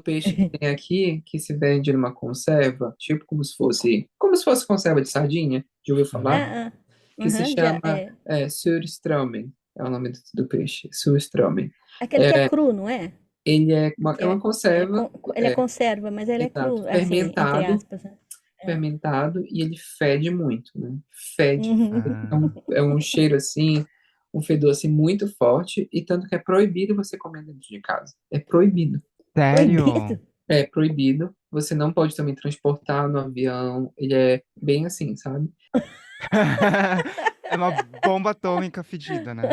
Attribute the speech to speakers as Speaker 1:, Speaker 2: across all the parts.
Speaker 1: peixe que tem aqui, que se vende numa conserva, tipo como se fosse conserva de sardinha, já ouviu falar?
Speaker 2: Ah, ah.
Speaker 1: Que se
Speaker 2: Já
Speaker 1: chama
Speaker 2: é.
Speaker 1: surströmming, é o nome do peixe, surströmming.
Speaker 2: Aquele que é cru, não é?
Speaker 1: Ele é uma,
Speaker 2: Que
Speaker 1: é uma conserva,
Speaker 2: ele é conserva, mas ele é
Speaker 1: exato,
Speaker 2: cru, assim, entre
Speaker 1: fermentado,
Speaker 2: aspas, né? É.
Speaker 1: fermentado, e ele fede muito, né? Fede.
Speaker 2: Uhum.
Speaker 1: É um, é um cheiro assim, um fedor assim muito forte, e tanto que é proibido você comer dentro de casa. É proibido.
Speaker 2: Proibido.
Speaker 3: Sério?
Speaker 1: É proibido. Você não pode também transportar no avião. Ele é bem assim, sabe?
Speaker 3: É uma bomba atômica fedida, né?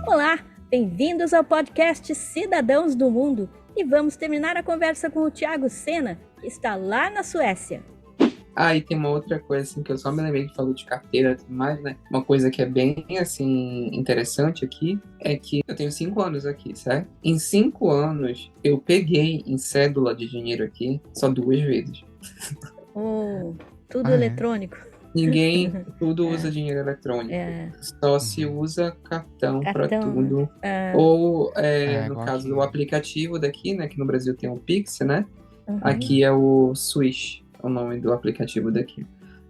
Speaker 2: Olá, bem-vindos ao podcast Cidadãos do Mundo. E vamos terminar a conversa com o Thiago Sena, que está lá na Suécia.
Speaker 1: Ah, e tem uma outra coisa assim que eu só me lembrei que falou de carteira e tudo mais, né? Uma coisa que é bem assim interessante aqui é que eu tenho 5 anos aqui, certo? Em 5 anos eu peguei em cédula de dinheiro aqui só 2 vezes.
Speaker 2: Oh, tudo
Speaker 3: Ah, é?
Speaker 2: eletrônico.
Speaker 1: Ninguém, tudo usa
Speaker 2: É,
Speaker 1: dinheiro eletrônico.
Speaker 2: é,
Speaker 1: Só se
Speaker 3: Uhum.
Speaker 1: usa cartão para
Speaker 2: cartão, né?
Speaker 1: tudo.
Speaker 2: Ah,
Speaker 1: Ou,
Speaker 3: É,
Speaker 1: no
Speaker 3: igual
Speaker 1: caso,
Speaker 3: aqui.
Speaker 1: o aplicativo daqui, né? Que no Brasil tem o Pix, né?
Speaker 2: uhum.
Speaker 1: Aqui é o Swish, é o nome do aplicativo daqui.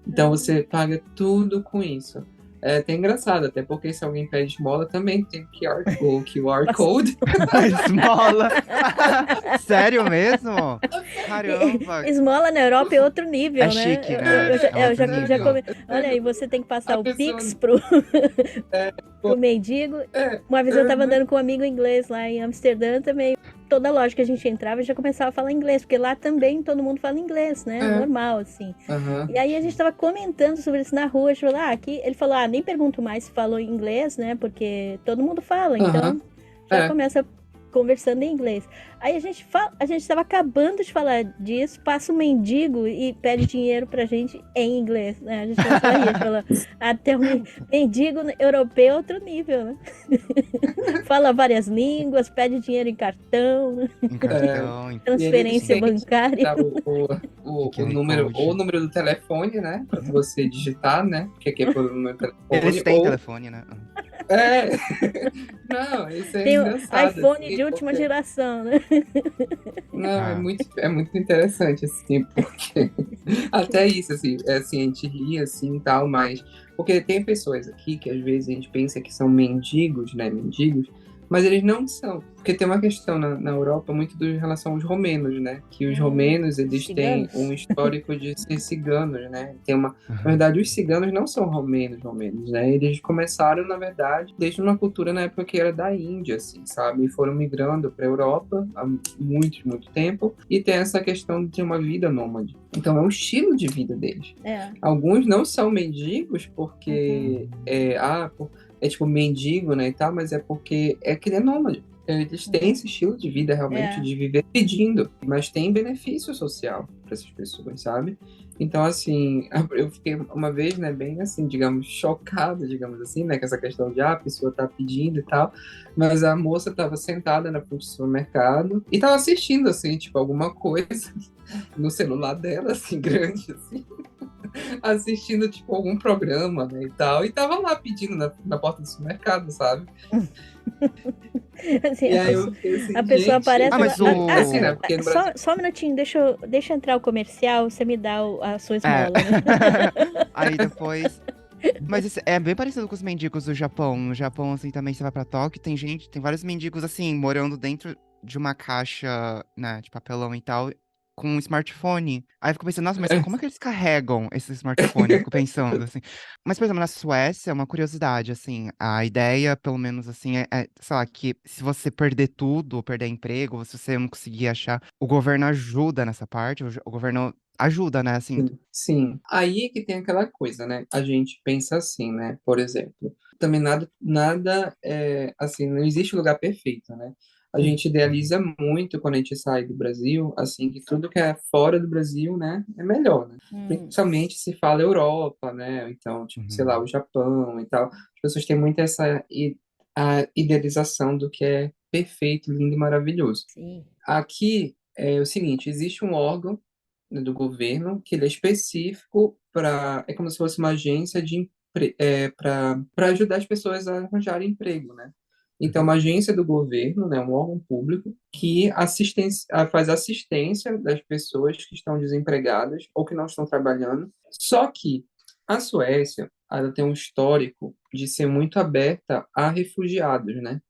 Speaker 1: Então você paga tudo com isso. É até engraçado, até porque se alguém pede esmola, também tem o QR
Speaker 2: Passa-
Speaker 1: Code.
Speaker 3: A esmola. Sério mesmo? Caramba.
Speaker 2: Esmola na Europa é outro
Speaker 3: É
Speaker 2: nível, né?
Speaker 3: chique, né? É
Speaker 2: Eu
Speaker 3: outro
Speaker 2: já
Speaker 3: nível.
Speaker 2: come... Olha aí, você tem que
Speaker 1: A
Speaker 2: passar o
Speaker 1: pessoa.
Speaker 2: Pix pro,
Speaker 1: Pô,
Speaker 2: pro mendigo.
Speaker 1: é,
Speaker 2: Uma vez eu
Speaker 1: é,
Speaker 2: tava
Speaker 1: né?
Speaker 2: andando com um amigo inglês lá em Amsterdã também. Toda loja que a gente entrava já começava a falar inglês, porque lá também todo mundo fala inglês, né?
Speaker 1: É,
Speaker 2: Normal, assim.
Speaker 1: aham,
Speaker 2: E aí a gente tava comentando sobre isso na rua. A gente falou, aqui. Ele falou, nem pergunto mais se falou inglês, né? Porque todo mundo fala,
Speaker 1: aham,
Speaker 2: então já
Speaker 1: é.
Speaker 2: começa conversando em inglês. Aí a gente estava acabando de falar disso, passa um mendigo e pede dinheiro pra gente em inglês, né? A gente começou a rir, a gente falou, até o mendigo europeu é outro nível, né? Fala várias línguas, pede dinheiro em cartão, né?
Speaker 3: Em
Speaker 1: É,
Speaker 3: cartão,
Speaker 1: e eles
Speaker 2: Transferência
Speaker 1: têm que
Speaker 2: bancária.
Speaker 1: dar
Speaker 3: em
Speaker 1: o
Speaker 3: QR
Speaker 1: número, ou o
Speaker 3: Code.
Speaker 1: número do telefone, né? Para você digitar, né? Porque aqui é por número do
Speaker 3: Eles
Speaker 1: telefone,
Speaker 3: têm
Speaker 1: ou.
Speaker 3: telefone, né?
Speaker 1: É. Não, isso é
Speaker 2: Tem o
Speaker 1: engraçado,
Speaker 2: iPhone
Speaker 1: assim,
Speaker 2: de última
Speaker 1: porque.
Speaker 2: geração, né?
Speaker 1: Não, é
Speaker 3: Ah.
Speaker 1: muito, é muito interessante, assim, porque. Até isso, assim, a gente ri, assim, e tal, mas. Porque tem pessoas aqui que às vezes a gente pensa que são mendigos, né? Mendigos, mas eles não são. Porque tem uma questão na Europa muito em relação aos romenos, né? Que os romenos, eles têm um
Speaker 2: Ciganos.
Speaker 1: histórico de ser ciganos, né? Na
Speaker 3: Aham.
Speaker 1: verdade, os ciganos não são romenos, né? Eles começaram, na verdade, desde uma cultura na época que era da Índia, assim, sabe? E foram migrando para a Europa há muito tempo. E tem essa questão de ter uma vida nômade. Então, é um estilo de vida deles.
Speaker 2: É.
Speaker 1: Alguns não são mendigos porque
Speaker 3: Uhum.
Speaker 1: é tipo mendigo, né, e tal, mas é porque é que ele é nômade. Eles têm esse estilo de vida realmente
Speaker 2: É.
Speaker 1: de viver pedindo, mas tem benefício social para essas pessoas, sabe? Então, assim, eu fiquei uma vez, né, bem assim, digamos, chocado, digamos assim, né, com essa questão de, a pessoa tá pedindo e tal, mas a moça tava sentada na frente do supermercado e tava assistindo, assim, tipo, alguma coisa no celular dela, assim, grande, assim, assistindo, tipo, algum programa, né, e tal, e tava lá pedindo na porta do supermercado, sabe?
Speaker 2: Assim,
Speaker 1: E aí eu fiquei
Speaker 2: a
Speaker 1: assim,
Speaker 2: pessoa
Speaker 1: gente,
Speaker 3: Ah,
Speaker 2: aparece lá.
Speaker 3: mas
Speaker 1: assim, né, porque no Brasil...
Speaker 2: Só um minutinho, deixa eu entrar o comercial, você me dá a sua
Speaker 3: É.
Speaker 2: esmola, né?
Speaker 3: Aí depois. Mas isso é bem parecido com os mendigos do Japão. No Japão, assim, também você vai pra Tóquio, tem vários mendigos, assim, morando dentro de uma caixa, né, de papelão e tal, com um smartphone. Aí eu fico pensando, nossa, mas como é que eles carregam esse smartphone? Eu fico pensando, assim. Mas, por exemplo, na Suécia, é uma curiosidade, assim, a ideia, pelo menos, assim, sei lá, que se você perder tudo, ou perder emprego, ou se você não conseguir achar, o governo ajuda nessa parte, o governo ajuda, né, assim.
Speaker 1: Sim, aí é que tem aquela coisa, né? A gente pensa assim, né? Por exemplo, também nada assim, não existe lugar perfeito, né? A gente
Speaker 3: Uhum.
Speaker 1: idealiza muito quando a gente sai do Brasil, assim, que tudo que é fora do Brasil, né, é melhor, né?
Speaker 2: Hum,
Speaker 1: Principalmente se fala Europa, né? Então, tipo, sei lá,
Speaker 3: Uhum.
Speaker 1: o Japão e tal. As pessoas têm muito a idealização do que é perfeito, lindo e maravilhoso.
Speaker 2: sim.
Speaker 1: aqui é o seguinte, existe um órgão, né, do governo que ele é específico para, é como se fosse uma agência para ajudar as pessoas a arranjarem emprego, né? Então, uma agência do governo, né, um órgão público, que faz assistência das pessoas que estão desempregadas ou que não estão trabalhando. Só que a Suécia, ela tem um histórico de ser muito aberta a refugiados, né?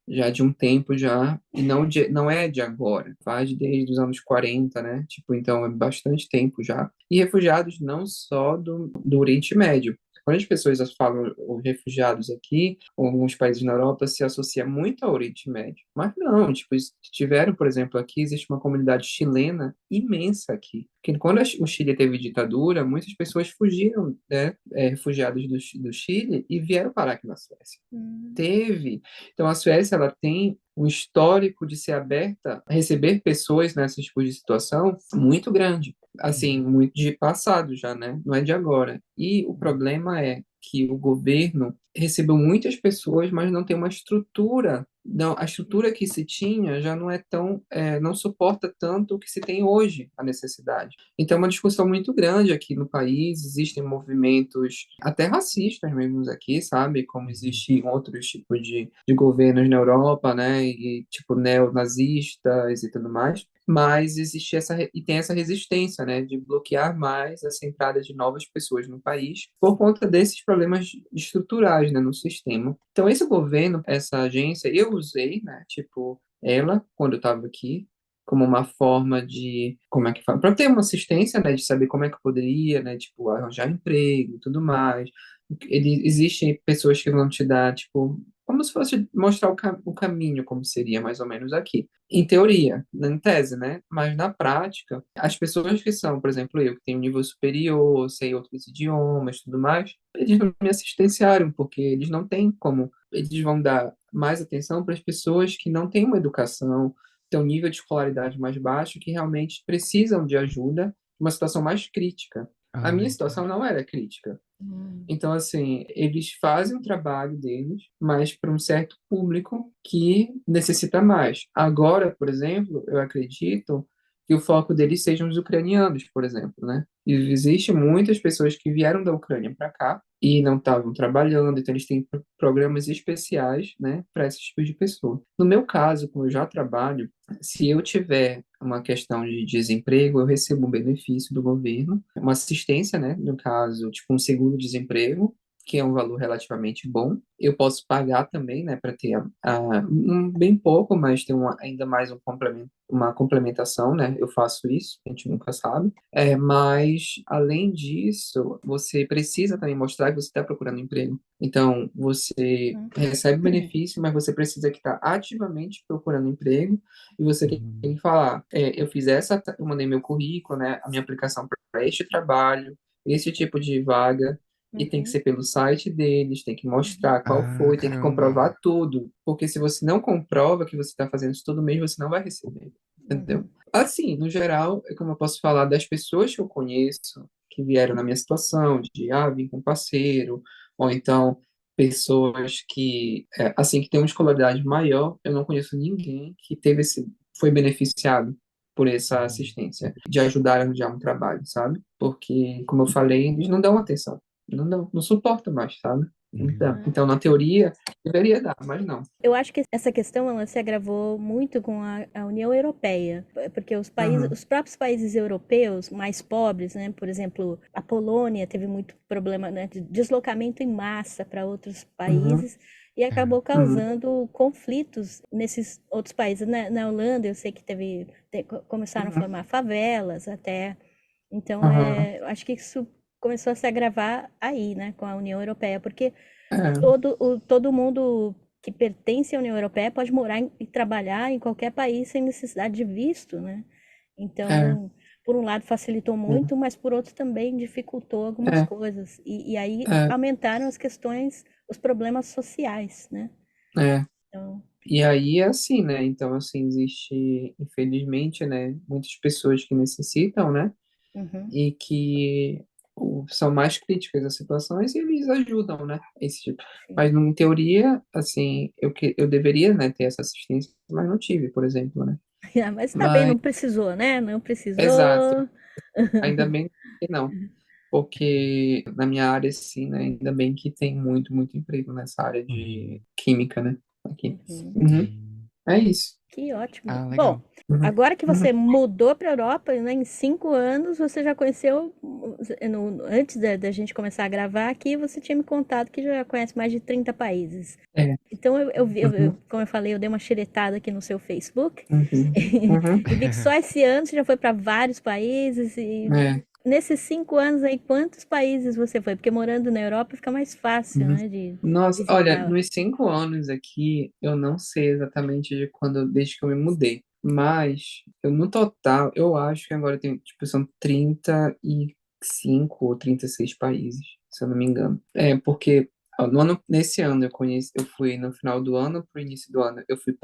Speaker 1: Já de um tempo já, e não é de agora, faz desde os anos 40, né? Tipo, então é bastante tempo já. E refugiados não só do Oriente Médio. Quando as pessoas falam os refugiados aqui, alguns países na Europa se associa muito ao Oriente Médio. Mas não, tipo, tiveram, por exemplo, aqui existe uma comunidade chilena imensa aqui. Porque quando o Chile teve ditadura, muitas pessoas fugiram, né, refugiados do Chile e vieram parar aqui na Suécia.
Speaker 2: Hum.
Speaker 1: Teve. Então, a Suécia ela tem um histórico de ser aberta a receber pessoas nesse tipo de situação muito grande. Assim, muito de passado já, né? Não é de agora. E o problema é que o governo recebeu muitas pessoas, mas não tem uma estrutura. Não, a estrutura que se tinha já não é tão, não suporta tanto o que se tem hoje, a necessidade. Então, é uma discussão muito grande aqui no país. Existem movimentos até racistas mesmo aqui, sabe? Como existem outros tipos de governos na Europa, né? E tipo neonazistas e tudo mais. Mas existe e tem essa resistência, né, de bloquear mais essa entrada de novas pessoas no país por conta desses problemas estruturais, né, no sistema. Então, esse governo, essa agência, eu usei, né, tipo, ela, quando eu estava aqui, como uma forma de, como é que fala, para ter uma assistência, né, de saber como é que eu poderia, né, tipo, arranjar emprego e tudo mais. Existem pessoas que vão te dar, tipo, como se fosse mostrar o caminho, como seria mais ou menos aqui. Em teoria, em tese, né? Mas na prática, as pessoas que são, por exemplo, eu que tenho um nível superior, sei outros idiomas, tudo mais, eles não me assistenciaram, porque eles não têm como, eles vão dar mais atenção para as pessoas que não têm uma educação, têm um nível de escolaridade mais baixo, que realmente precisam de ajuda, uma situação mais crítica. A
Speaker 3: Ah,
Speaker 1: minha situação
Speaker 3: entendi.
Speaker 1: não era crítica.
Speaker 2: Hum.
Speaker 1: Então, assim, eles fazem o trabalho deles, mas para um certo público que necessita mais. Agora, por exemplo, eu acredito que o foco deles sejam os ucranianos, por exemplo, né? E existem muitas pessoas que vieram da Ucrânia para cá e não estavam trabalhando, então eles têm programas especiais, né, para esses tipos de pessoa. No meu caso, como eu já trabalho, se eu tiver uma questão de desemprego, eu recebo um benefício do governo, uma assistência, né, no caso, tipo um seguro-desemprego, que é um valor relativamente bom. Eu posso pagar também, né, para ter um bem pouco, mas ter ainda mais uma complementação, né? Eu faço isso, a gente nunca sabe. Mas, além disso, você precisa também mostrar que você está procurando emprego. Então, você
Speaker 2: Hum.
Speaker 1: recebe benefício, mas você precisa que estar ativamente procurando emprego e você tem
Speaker 3: Uhum.
Speaker 1: que falar, eu mandei meu currículo, né, a minha aplicação para este trabalho, esse tipo de vaga, e tem que
Speaker 2: Uhum.
Speaker 1: ser pelo site deles, tem que mostrar qual
Speaker 3: Ah,
Speaker 1: foi, tem que
Speaker 3: caramba.
Speaker 1: comprovar tudo, porque se você não comprova que você está fazendo isso todo mês, você não vai receber, entendeu?
Speaker 2: Uhum.
Speaker 1: Assim, no geral, é como eu posso falar das pessoas que eu conheço, que vieram na minha situação, de, vir com parceiro, ou então pessoas que, assim, que têm uma escolaridade maior, eu não conheço ninguém que foi beneficiado por essa assistência, de ajudar a arranjar um trabalho, sabe? Porque, como eu falei, eles não dão atenção, não suportam mais, sabe? Então,
Speaker 3: Uhum.
Speaker 1: então, na teoria, deveria dar, mas não.
Speaker 2: Eu acho que essa questão ela se agravou muito com a União Europeia, porque
Speaker 1: Uhum,
Speaker 2: os próprios países europeus mais pobres, né, por exemplo, a Polônia teve muito problema, né, de deslocamento em massa para outros
Speaker 1: uhum,
Speaker 2: países e
Speaker 3: É.
Speaker 2: acabou
Speaker 1: uhum,
Speaker 2: causando conflitos nesses outros países. Na Holanda, eu sei que começaram a
Speaker 1: uhum,
Speaker 2: formar favelas até. Então,
Speaker 1: uhum.
Speaker 2: acho que isso começou a se agravar aí, né, com a União Europeia, porque
Speaker 1: É,
Speaker 2: todo mundo que pertence à União Europeia pode morar e trabalhar em qualquer país sem necessidade de visto, né?
Speaker 1: é,
Speaker 2: Então, por um lado facilitou muito, mas por outro também dificultou algumas
Speaker 1: é,
Speaker 2: coisas. E aí
Speaker 1: é,
Speaker 2: aumentaram as questões, os problemas sociais, né?
Speaker 1: é.
Speaker 2: Então,
Speaker 1: E aí é assim, né? Então, assim, existe, infelizmente, né, muitas pessoas que necessitam, né?
Speaker 2: uhum,
Speaker 1: E que são mais críticas às situações e eles ajudam, né? Esse tipo.
Speaker 2: sim.
Speaker 1: Mas, em teoria, assim, eu deveria, né, ter essa assistência, mas não tive, por exemplo, né?
Speaker 2: Ah, mas tá bem,
Speaker 1: Mas,
Speaker 2: não precisou, né? Não
Speaker 1: exato,
Speaker 2: precisou.
Speaker 1: ainda bem que não. Porque na minha área, sim, né? Ainda bem que tem muito emprego nessa área de química, né? Aqui.
Speaker 2: Uhum.
Speaker 1: Uhum.
Speaker 3: Hum.
Speaker 1: É isso.
Speaker 2: Que ótimo.
Speaker 3: Ah,
Speaker 2: Bom,
Speaker 3: legal.
Speaker 1: Uhum.
Speaker 2: agora que
Speaker 1: Uhum.
Speaker 2: você mudou para a Europa, né, em 5 anos, você já conheceu, antes da gente começar a gravar aqui, você tinha me contado que já conhece mais de 30 países.
Speaker 1: É.
Speaker 2: Então,
Speaker 1: Uhum.
Speaker 2: como eu falei, eu dei uma xeretada aqui no seu Facebook
Speaker 1: Uhum. Uhum.
Speaker 2: e vi que só esse ano você já foi para vários países. E
Speaker 1: É.
Speaker 2: nesses 5 anos aí, quantos países você foi? Porque morando na Europa fica mais fácil,
Speaker 1: Uhum.
Speaker 2: né, de
Speaker 1: Nossa, olha,
Speaker 2: visitar.
Speaker 1: nos 5 anos aqui, eu não sei exatamente de quando, desde que eu me mudei. Mas, eu, no total, eu acho que agora tem, tipo, são 35 ou 36 países, se eu não me engano. É, porque ó, nesse ano eu fui no final do ano pro início do ano, eu fui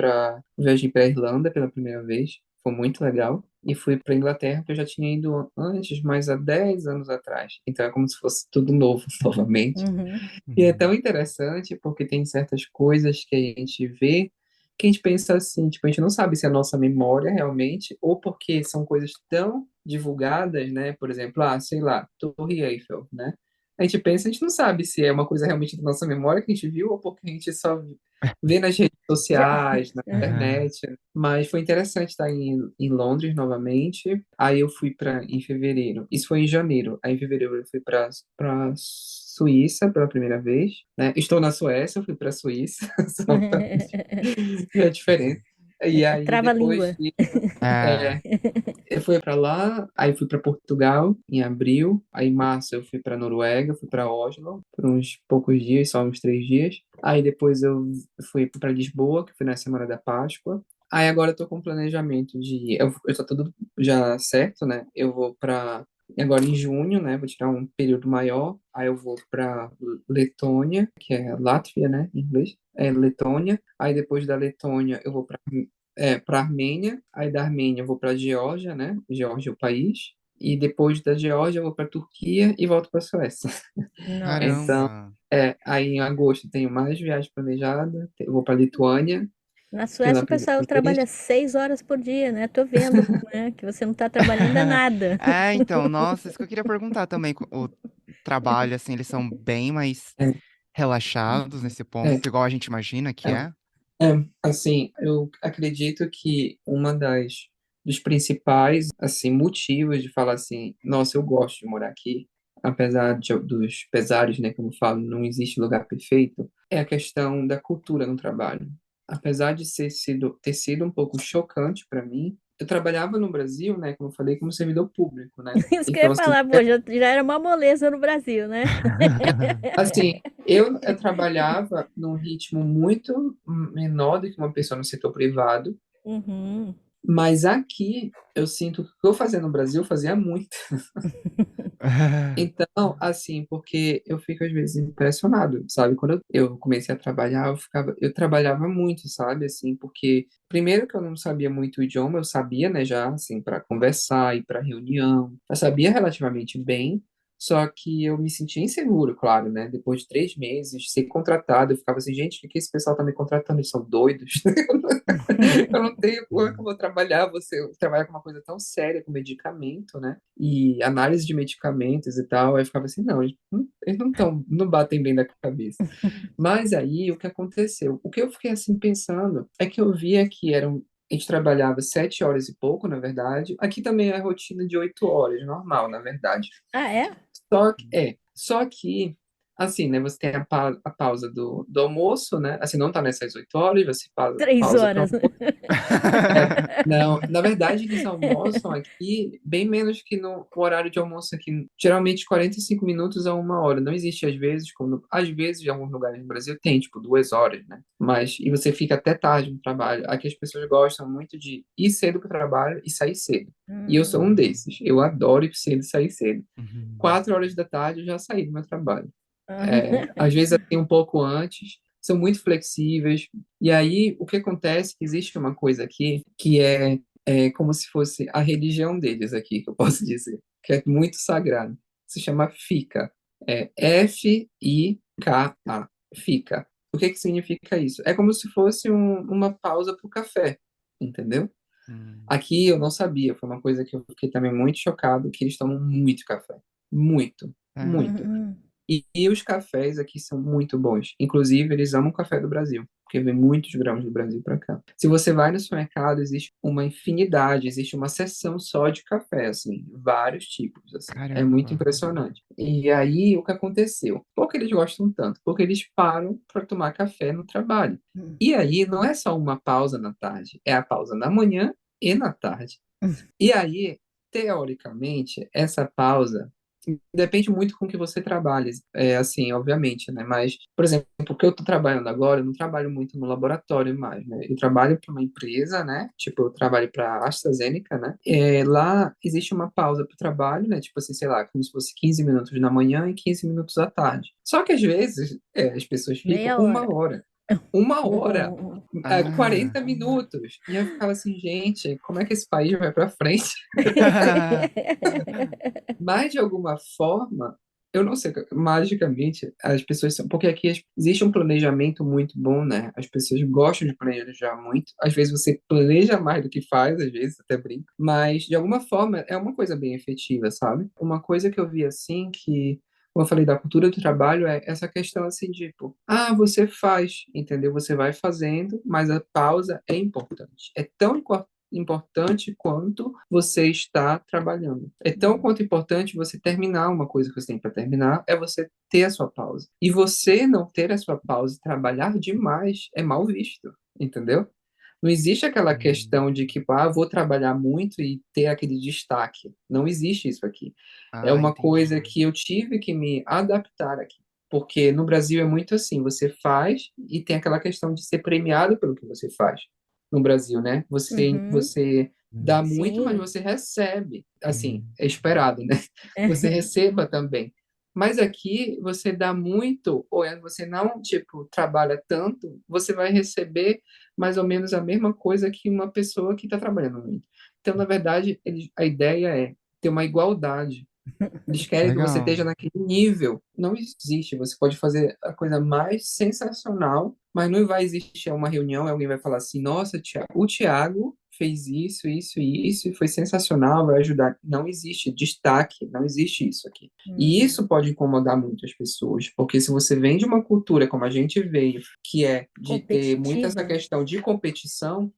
Speaker 1: viagem pra Irlanda pela primeira vez, foi muito legal. E fui pra Inglaterra, que eu já tinha ido antes, mas há 10 anos atrás. Então é como se fosse tudo novo, novamente.
Speaker 2: Uhum.
Speaker 1: E é tão
Speaker 3: Uhum.
Speaker 1: interessante porque tem certas coisas que a gente vê que a gente pensa assim, tipo, a gente não sabe se é a nossa memória realmente ou porque são coisas tão divulgadas, né? Por exemplo, sei lá, Torre Eiffel, né? A gente pensa, a gente não sabe se é uma coisa realmente da nossa memória que a gente viu ou porque a gente só vê nas redes
Speaker 2: Já.
Speaker 1: sociais, na
Speaker 3: Aham.
Speaker 1: internet. Mas foi interessante estar em Londres novamente. Aí eu fui para em fevereiro. Isso foi em janeiro. Aí em fevereiro eu fui para Suíça pela primeira vez, né? Estou na Suécia, eu fui para a Suíça, só pra- é diferente. E aí depois
Speaker 2: Trava-língua.
Speaker 1: disso,
Speaker 3: Ah,
Speaker 1: eu fui para lá, aí fui para Portugal em abril, aí em março eu fui para Noruega, fui para Oslo por uns poucos dias, só uns 3 dias. Aí depois eu fui para Lisboa, que foi na semana da Páscoa. Aí agora eu tô com planejamento eu tô tudo já certo, né? Eu vou para agora em junho, né? Vou tirar um período maior. Aí eu vou para Letônia, que é Látvia, né? Em inglês. É Letônia. Aí depois da Letônia eu vou para Armênia, aí da Armênia eu vou para Geórgia, né? Geórgia é o país. E depois da Geórgia eu vou para Turquia e volto para Suécia.
Speaker 2: Nossa.
Speaker 1: Então,
Speaker 3: caramba.
Speaker 1: aí em agosto tenho mais viagens planejadas. Eu vou para Lituânia
Speaker 2: Na
Speaker 1: pela
Speaker 2: Suécia o
Speaker 1: primeira
Speaker 2: pessoal
Speaker 1: vez.
Speaker 2: trabalha 6 horas por dia, né? Tô vendo, né, que você não tá trabalhando é nada.
Speaker 3: É, então, nossa, isso que eu queria perguntar também. O trabalho, assim, eles são bem mais
Speaker 1: É,
Speaker 3: relaxados nesse
Speaker 1: é,
Speaker 3: ponto, igual a gente imagina que é.
Speaker 1: assim, eu acredito que uma dos principais, assim, motivos de falar assim, nossa, eu gosto de morar aqui, apesar dos pesares, né, como eu falo, não existe lugar perfeito, é a questão da cultura no trabalho. Apesar de ter sido um pouco chocante para mim, eu trabalhava no Brasil, né, como eu falei, como servidor público, né?
Speaker 2: Isso que eu ia
Speaker 1: Então, assim,
Speaker 2: falar, pô, já era uma moleza no Brasil, né?
Speaker 1: assim, eu trabalhava num ritmo muito menor do que uma pessoa no setor privado.
Speaker 2: Uhum.
Speaker 1: Mas aqui eu sinto que o que eu fazia no Brasil eu fazia muito. Então, assim, porque eu fico às vezes impressionado, sabe? Quando eu comecei a trabalhar, eu trabalhava muito, sabe? Assim, porque primeiro que eu não sabia muito o idioma, eu sabia, né, já, assim, para conversar e para reunião, eu sabia relativamente bem, só que eu me sentia inseguro, claro, né? Depois de 3 meses, ser contratado, eu ficava assim, gente, por que esse pessoal tá me contratando? Eles são doidos. Eu não tenho como é que eu vou trabalhar, você trabalha com uma coisa tão séria, com medicamento, né? E análise de medicamentos e tal, aí eu ficava assim, não, eles não batem bem da cabeça. Mas aí, o que aconteceu? O que eu fiquei assim pensando é que eu via que a gente trabalhava 7 horas e pouco, na verdade. Aqui também é rotina de 8 horas, normal, na verdade.
Speaker 2: Ah, é?
Speaker 1: Só que, assim, né, você tem a pausa do almoço, né? Assim, não tá nessas 8 horas, você
Speaker 2: Três
Speaker 1: pausa para
Speaker 2: horas.
Speaker 1: não, na verdade, eles almoçam aqui bem menos que no o horário de almoço aqui, geralmente 45 minutos a 1 hora. Não existe às vezes, às vezes em alguns lugares no Brasil tem, tipo, 2 horas, né? Mas, e você fica até tarde no trabalho. Aqui as pessoas gostam muito de ir cedo para o trabalho e sair cedo. E eu sou um
Speaker 2: Hum.
Speaker 1: desses. Eu adoro ir cedo e sair cedo.
Speaker 3: Uhum.
Speaker 1: 4 horas da tarde eu já saí do meu trabalho.
Speaker 2: Ah.
Speaker 1: Às vezes assim um pouco antes, são muito flexíveis. E aí o que acontece é que existe uma coisa aqui que é como se fosse a religião deles aqui, que eu posso dizer, que é muito sagrado. Se chama FICA. É FIKA. FICA. O que que significa isso? É como se fosse uma pausa para o café, entendeu?
Speaker 3: Hum.
Speaker 1: Aqui eu não sabia, foi uma coisa que eu fiquei também muito chocado, que eles tomam muito café. Muito,
Speaker 3: É.
Speaker 1: muito.
Speaker 2: Uhum.
Speaker 1: E os cafés aqui são muito bons. Inclusive, eles amam o café do Brasil, porque vem muitos grãos do Brasil para cá. Se você vai no supermercado, existe uma infinidade, existe uma seção só de café, assim, vários tipos, assim. É muito
Speaker 3: Caramba.
Speaker 1: impressionante. E aí, o que aconteceu? Por que eles gostam tanto? Porque eles param para tomar café no trabalho. E aí, não é só uma pausa na tarde, é a pausa na manhã e na tarde. E aí, teoricamente, essa pausa depende muito com o que você trabalha, assim, obviamente, né? Mas, por exemplo, o que eu estou trabalhando agora, eu não trabalho muito no laboratório mais, né? Eu trabalho para uma empresa, né? Tipo, eu trabalho para a AstraZeneca, né? Lá existe uma pausa para o trabalho, né? Tipo assim, sei lá, como se fosse 15 minutos na manhã e 15 minutos à tarde. Só que às vezes as pessoas ficam
Speaker 2: Meia
Speaker 1: uma
Speaker 2: hora.
Speaker 1: hora. Uma hora,
Speaker 2: Uhum.
Speaker 1: 40
Speaker 3: Ah.
Speaker 1: minutos. E eu ficava assim, gente, como é que esse país vai para frente? Mas, de alguma forma, eu não sei, magicamente, as pessoas são. Porque aqui existe um planejamento muito bom, né? As pessoas gostam de planejar muito. Às vezes você planeja mais do que faz, às vezes até brinca. Mas, de alguma forma, é uma coisa bem efetiva, sabe? Uma coisa que eu vi assim, que. Como eu falei da cultura do trabalho, é essa questão assim de, tipo, você faz, entendeu? Você vai fazendo, mas a pausa é importante. É tão importante quanto você está trabalhando. É tão quanto importante você terminar uma coisa que você tem para terminar, é você ter a sua pausa. E você não ter a sua pausa e trabalhar demais é mal visto, entendeu? Não existe aquela
Speaker 3: Hum.
Speaker 1: questão de que, vou trabalhar muito e ter aquele destaque. Não existe isso aqui. É
Speaker 3: Ah,
Speaker 1: uma coisa
Speaker 3: entendi.
Speaker 1: que eu tive que me adaptar aqui. Porque no Brasil é muito assim, você faz e tem aquela questão de ser premiado pelo que você faz. No Brasil, né? Você,
Speaker 2: Uhum.
Speaker 1: você dá
Speaker 3: Hum.
Speaker 1: muito, mas
Speaker 2: Sim.
Speaker 1: você recebe. Assim,
Speaker 3: Hum.
Speaker 1: é esperado, né? Você receba também. Mas aqui você dá muito, ou você não, tipo, trabalha tanto, você vai receber mais ou menos a mesma coisa que uma pessoa que está trabalhando muito. Então, na verdade, a ideia é ter uma igualdade. Eles querem que você esteja
Speaker 3: Legal.
Speaker 1: naquele nível. Não existe. Você pode fazer a coisa mais sensacional, mas não vai existir uma reunião e alguém vai falar assim: nossa, o Thiago fez isso, isso e isso, e foi sensacional, vai ajudar. Não existe destaque, não existe isso aqui. E
Speaker 2: Uhum.
Speaker 1: isso pode incomodar muito as pessoas, porque se você vem de uma cultura como a gente veio, que é de ter muito essa
Speaker 2: Competitiva.
Speaker 1: questão de competição,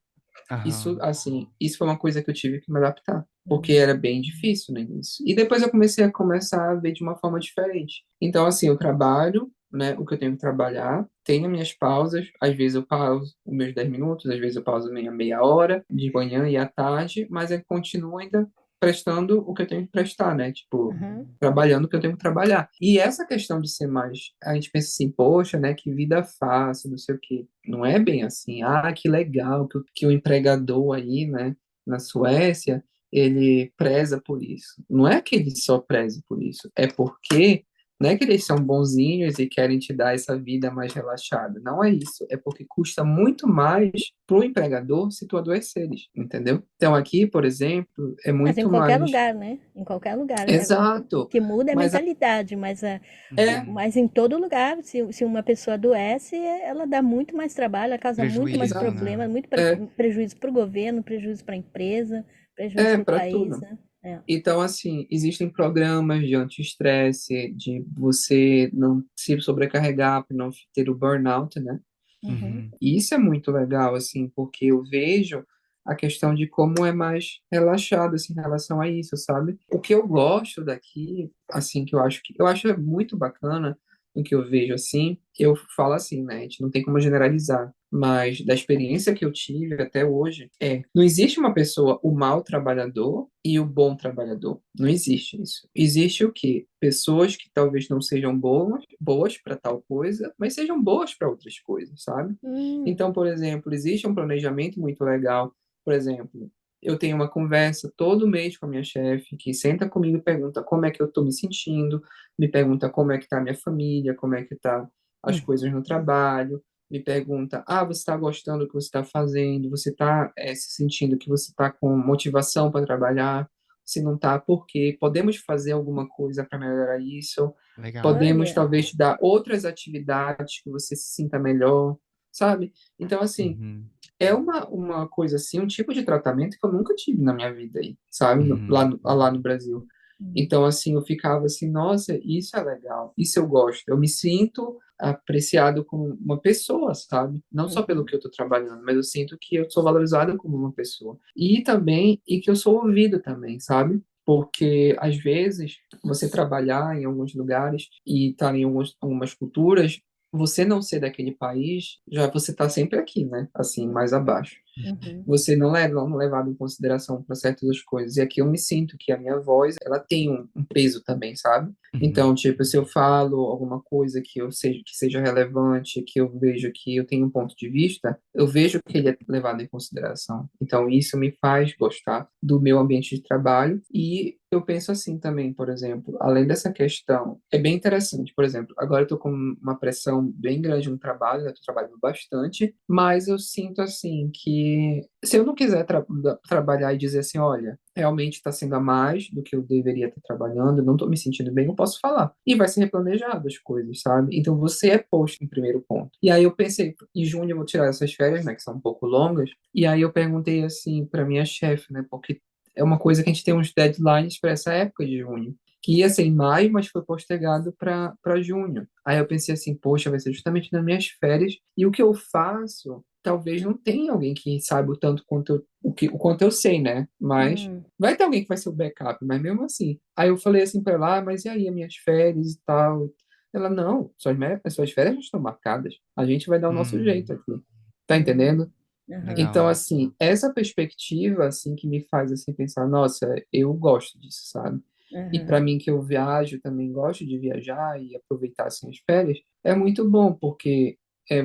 Speaker 1: isso,
Speaker 3: Aham.
Speaker 1: assim, isso foi uma coisa que eu tive que me adaptar, porque
Speaker 2: Uhum.
Speaker 1: era bem difícil no início. E depois eu comecei a começar a ver de uma forma diferente. Então, assim, eu trabalho, né, o que eu tenho que trabalhar, tenho minhas pausas, às vezes eu pauso os meus 10 minutos, às vezes eu pauso meia hora, de manhã e à tarde, mas eu continuo ainda prestando o que eu tenho que prestar, né? Tipo,
Speaker 2: Uhum.
Speaker 1: trabalhando o que eu tenho que trabalhar. E essa questão de ser mais, a gente pensa assim, poxa, né, que vida fácil, não sei o quê. Não é bem assim. Que legal que o empregador aí, né, na Suécia, ele preza por isso. Não é que ele só preze por isso, é porque não é que eles são bonzinhos e querem te dar essa vida mais relaxada. Não é isso. É porque custa muito mais para o empregador se tu adoeceres, entendeu? Então aqui, por exemplo, é
Speaker 2: Mas em
Speaker 1: muito
Speaker 2: qualquer
Speaker 1: mais
Speaker 2: lugar, né? Em qualquer lugar. O
Speaker 1: exato.
Speaker 2: que muda é a
Speaker 1: Mas
Speaker 2: mentalidade,
Speaker 1: é,
Speaker 3: Uhum.
Speaker 2: mas em todo lugar, se uma pessoa adoece, ela dá muito mais trabalho, ela causa muito mais
Speaker 3: Prejuízo,
Speaker 1: exato.
Speaker 3: né?
Speaker 2: problema, muito
Speaker 1: É,
Speaker 2: prejuízo para o governo, prejuízo para a empresa, prejuízo
Speaker 1: é
Speaker 2: para o
Speaker 1: para
Speaker 2: país,
Speaker 1: tudo.
Speaker 2: né? É.
Speaker 1: Então, assim, existem programas de anti-estresse, de você não se sobrecarregar para não ter o burnout, né?
Speaker 2: Uhum.
Speaker 3: Uhum.
Speaker 1: E isso é muito legal, assim, porque eu vejo a questão de como é mais relaxado, assim, em relação a isso, sabe? O que eu gosto daqui, assim, que eu acho muito bacana, o que eu vejo, assim, eu falo assim, né? A gente não tem como generalizar, mas da experiência que eu tive até hoje, não existe uma pessoa, o mau trabalhador e o bom trabalhador. Não existe isso. Existe o quê? Pessoas que talvez não sejam boas para tal coisa, mas sejam boas para outras coisas, sabe?
Speaker 2: Hum.
Speaker 1: Então, por exemplo, existe um planejamento muito legal. Por exemplo, eu tenho uma conversa todo mês com a minha chefe, que senta comigo e pergunta como é que eu estou me sentindo, me pergunta como é que está a minha família, como é que tá as coisas no trabalho, me pergunta, você está gostando do que você está fazendo, você está se sentindo que você está com motivação para trabalhar, se não está, por quê? Podemos fazer alguma coisa para melhorar isso?
Speaker 3: Legal.
Speaker 1: Podemos
Speaker 2: Olha.
Speaker 1: talvez te dar outras atividades que você se sinta melhor, sabe? Então, assim,
Speaker 3: Uhum.
Speaker 1: é uma coisa assim, um tipo de tratamento que eu nunca tive na minha vida aí, sabe?
Speaker 3: Uhum.
Speaker 1: Lá no Brasil. Então, assim, eu ficava assim, nossa, isso é legal, isso eu gosto. Eu me sinto apreciado como uma pessoa, sabe? Não só pelo
Speaker 2: Uhum.
Speaker 1: que eu estou trabalhando, mas eu sinto que eu sou valorizado como uma pessoa. E também, e que eu sou ouvido também, sabe? Porque, às vezes, você trabalhar em alguns lugares e estar em algumas culturas, você não ser daquele país, já você está sempre aqui, né? Assim, mais abaixo.
Speaker 2: Uhum.
Speaker 1: Você não é levado em consideração para certas coisas. E aqui eu me sinto que a minha voz, ela tem um peso também, sabe?
Speaker 3: Uhum.
Speaker 1: Então, tipo, se eu falo alguma coisa que seja relevante, que eu vejo que eu tenho um ponto de vista, eu vejo que ele é levado em consideração. Então, isso me faz gostar do meu ambiente de trabalho. E eu penso assim também, por exemplo, além dessa questão, é bem interessante, por exemplo, agora eu estou com uma pressão bem grande no trabalho, né? Estou trabalhando bastante, mas eu sinto assim que se eu não quiser trabalhar e dizer assim, olha, realmente está sendo a mais do que eu deveria estar trabalhando, eu não estou me sentindo bem, eu posso falar. E vai ser replanejado as coisas, sabe? Então você é posto em primeiro ponto. E aí eu pensei, em junho eu vou tirar essas férias, né, que são um pouco longas, e aí eu perguntei assim para minha chefe, né, porque é uma coisa que a gente tem uns deadlines para essa época de junho, que ia ser em maio, mas foi postergado para junho. Aí eu pensei assim, poxa, vai ser justamente nas minhas férias, e o que eu faço, talvez não tenha alguém que saiba o tanto quanto o quanto eu sei, né? Mas
Speaker 2: Hum.
Speaker 1: vai ter alguém que vai ser o backup, mas mesmo assim. Aí eu falei assim para ela, mas e aí, as minhas férias e tal? Ela, não, suas férias já estão marcadas. A gente vai dar o nosso jeito
Speaker 3: Hum.
Speaker 1: aqui. Tá
Speaker 2: Hum.
Speaker 1: entendendo?
Speaker 2: Aham.
Speaker 1: Então,
Speaker 3: Legal.
Speaker 1: assim, essa perspectiva, assim, que me faz, assim, pensar, nossa, eu gosto disso, sabe? E
Speaker 2: Aham.
Speaker 1: para mim que eu viajo, também gosto de viajar e aproveitar, assim, as férias, é muito bom, porque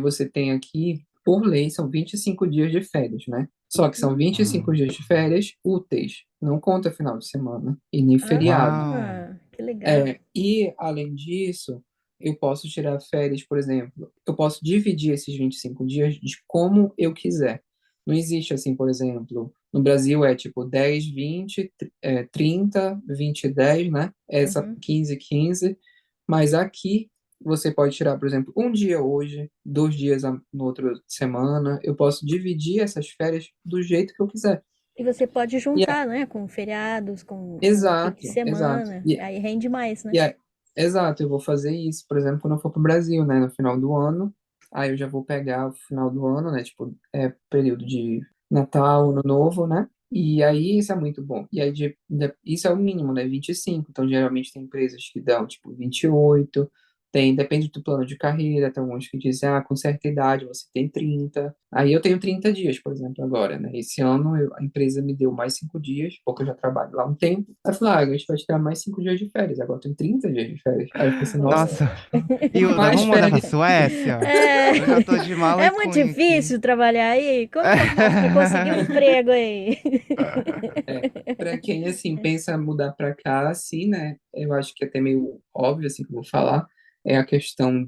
Speaker 1: você tem aqui, por lei, são 25 dias de férias, né? Só que são 25
Speaker 3: Hum.
Speaker 1: dias de férias úteis, não conta final de semana e nem feriado.
Speaker 3: Uau.
Speaker 2: Ah, que legal.
Speaker 1: E, além disso, eu posso tirar férias, por exemplo, eu posso dividir esses 25 dias de como eu quiser. Não existe assim, por exemplo, no Brasil é tipo 10, 20, 30, 20, 10, né? Essa
Speaker 2: Uhum.
Speaker 1: 15, 15. Mas aqui você pode tirar, por exemplo, um dia hoje, 2 dias no outra semana. Eu posso dividir essas férias do jeito que eu quiser.
Speaker 2: E você pode
Speaker 1: E é,
Speaker 2: juntar, né, com feriados, com fim de
Speaker 1: exato, exato.
Speaker 2: semana. Aí rende mais, né?
Speaker 1: E aí, exato, eu vou fazer isso, por exemplo, quando eu for para o Brasil, né, no final do ano. Aí eu já vou pegar o final do ano, né, tipo, período de Natal, Ano Novo, né? E aí isso é muito bom. E aí isso é o mínimo, né, 25. Então geralmente tem empresas que dão tipo 28. Depende do plano de carreira, tem alguns que dizem, com certa idade você tem 30. Aí eu tenho 30 dias, por exemplo, agora, né? Esse ano a empresa me deu mais 5 dias, porque eu já trabalho lá há um tempo. Aí eu falei, a gente vai tirar mais 5 dias de férias, agora eu tenho 30 dias de férias. Aí eu pensei, nossa,
Speaker 3: Nossa. Hilda,
Speaker 1: mais
Speaker 3: vamos mudar pra
Speaker 1: férias.
Speaker 3: Suécia?
Speaker 2: É,
Speaker 3: Eu já tô de mala
Speaker 2: é
Speaker 3: e
Speaker 2: muito
Speaker 3: cunha aqui.
Speaker 2: difícil trabalhar aí. Como que eu faço para conseguir um emprego aí?
Speaker 1: Para quem, assim, pensa em mudar para cá, assim, né? Eu acho que é até meio óbvio, assim, que eu vou falar, é a questão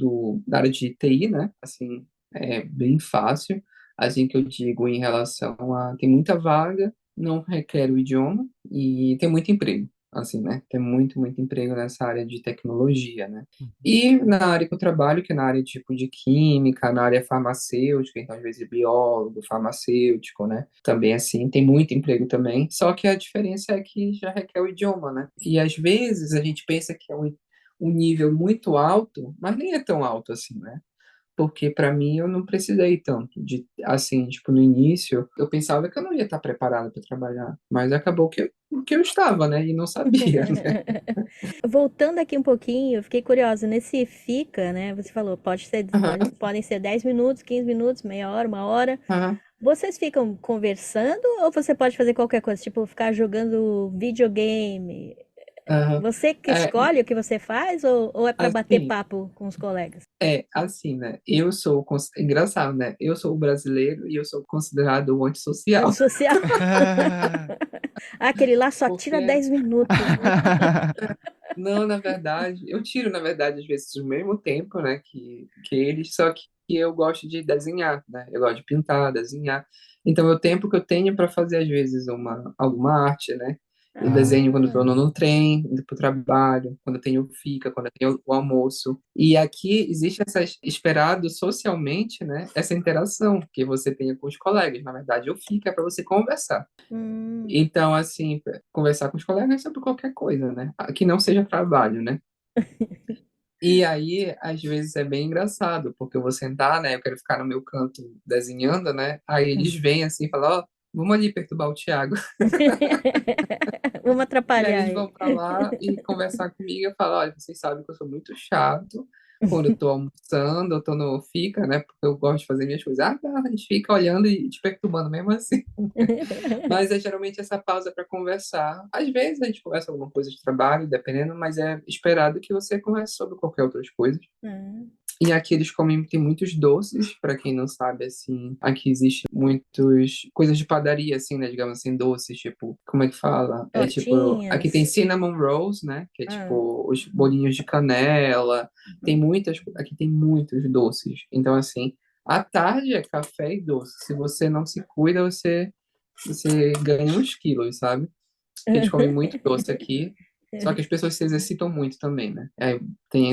Speaker 1: da área de TI, né? Assim, é bem fácil, assim que eu digo em relação a... Tem muita vaga, não requer o idioma e tem muito emprego, assim, né? Tem muito, muito emprego nessa área de tecnologia, né? E na área que eu trabalho, que é na área tipo de química, na área farmacêutica, então às vezes biólogo, farmacêutico, né? Também assim, tem muito emprego também. Só que a diferença é que já requer o idioma, né? E às vezes a gente pensa que é um nível muito alto, mas nem é tão alto assim, né? Porque para mim eu não precisei tanto de assim, tipo, no início eu pensava que eu não ia estar preparado para trabalhar, mas acabou que eu estava, né? E não sabia, né?
Speaker 2: Voltando aqui um pouquinho, eu fiquei curiosa. Nesse fica, né? Você falou,
Speaker 1: Aham,
Speaker 2: podem ser 10 minutos, 15 minutos, meia hora, uma hora.
Speaker 1: aham,
Speaker 2: Vocês ficam conversando ou você pode fazer qualquer coisa, tipo ficar jogando videogame?
Speaker 1: aham.
Speaker 2: Você que
Speaker 1: É,
Speaker 2: escolhe o que você faz ou é para bater
Speaker 1: assim,
Speaker 2: papo com os colegas?
Speaker 1: assim, né? Engraçado, né? Eu sou o brasileiro e eu sou considerado o antissocial.
Speaker 2: Antissocial. Aquele lá só tira
Speaker 1: Porque,
Speaker 2: 10 minutos, né?
Speaker 1: não, na verdade, eu tiro, na verdade, às vezes o mesmo tempo, né, que eles, só que eu gosto de desenhar, né? Eu gosto de pintar, desenhar. Então, é o tempo que eu tenho para fazer, às vezes, alguma arte, né? Eu desenho quando estou
Speaker 2: Ah,
Speaker 1: no trem, indo para o trabalho, quando eu tenho fica, quando eu tenho o almoço. E aqui existe essa, esperado socialmente, né, essa interação que você tenha com os colegas. Na verdade, o fica é para você conversar.
Speaker 2: hum.
Speaker 1: Então, assim, conversar com os colegas é sobre qualquer coisa, né? Que não seja trabalho, né? E aí, às vezes, é bem engraçado, porque eu vou sentar, né? Eu quero ficar no meu canto desenhando, né? Aí eles vêm assim e falam, ó, vamos ali perturbar o Thiago.
Speaker 2: Vamos
Speaker 1: E aí
Speaker 2: atrapalhar
Speaker 1: eles
Speaker 2: ele.
Speaker 1: vão pra lá e conversar comigo e eu falo, olha, vocês sabem que eu sou muito chato quando eu tô almoçando, eu tô no fica, né? Porque eu gosto de fazer minhas coisas. Ah, tá, a gente fica olhando e te perturbando mesmo assim. Mas é geralmente essa pausa para conversar. Às vezes a gente conversa alguma coisa de trabalho, dependendo, mas é esperado que você converse sobre qualquer outras coisas.
Speaker 2: Ah,
Speaker 1: E aqui eles comem, tem muitos doces, para quem não sabe, assim, aqui existe muitos coisas de padaria, assim, né, digamos assim, doces, tipo, como é que fala? É tipo, aqui tem
Speaker 2: tortinhas.
Speaker 1: cinnamon rolls, né, que é
Speaker 2: Ah,
Speaker 1: tipo os bolinhos de canela, tem muitas, aqui tem muitos doces. Então, assim, à tarde é café e doce. Se você não se cuida, você ganha uns quilos, sabe? Que eles comem muito doce aqui, só que as pessoas se exercitam muito também, né? É, tem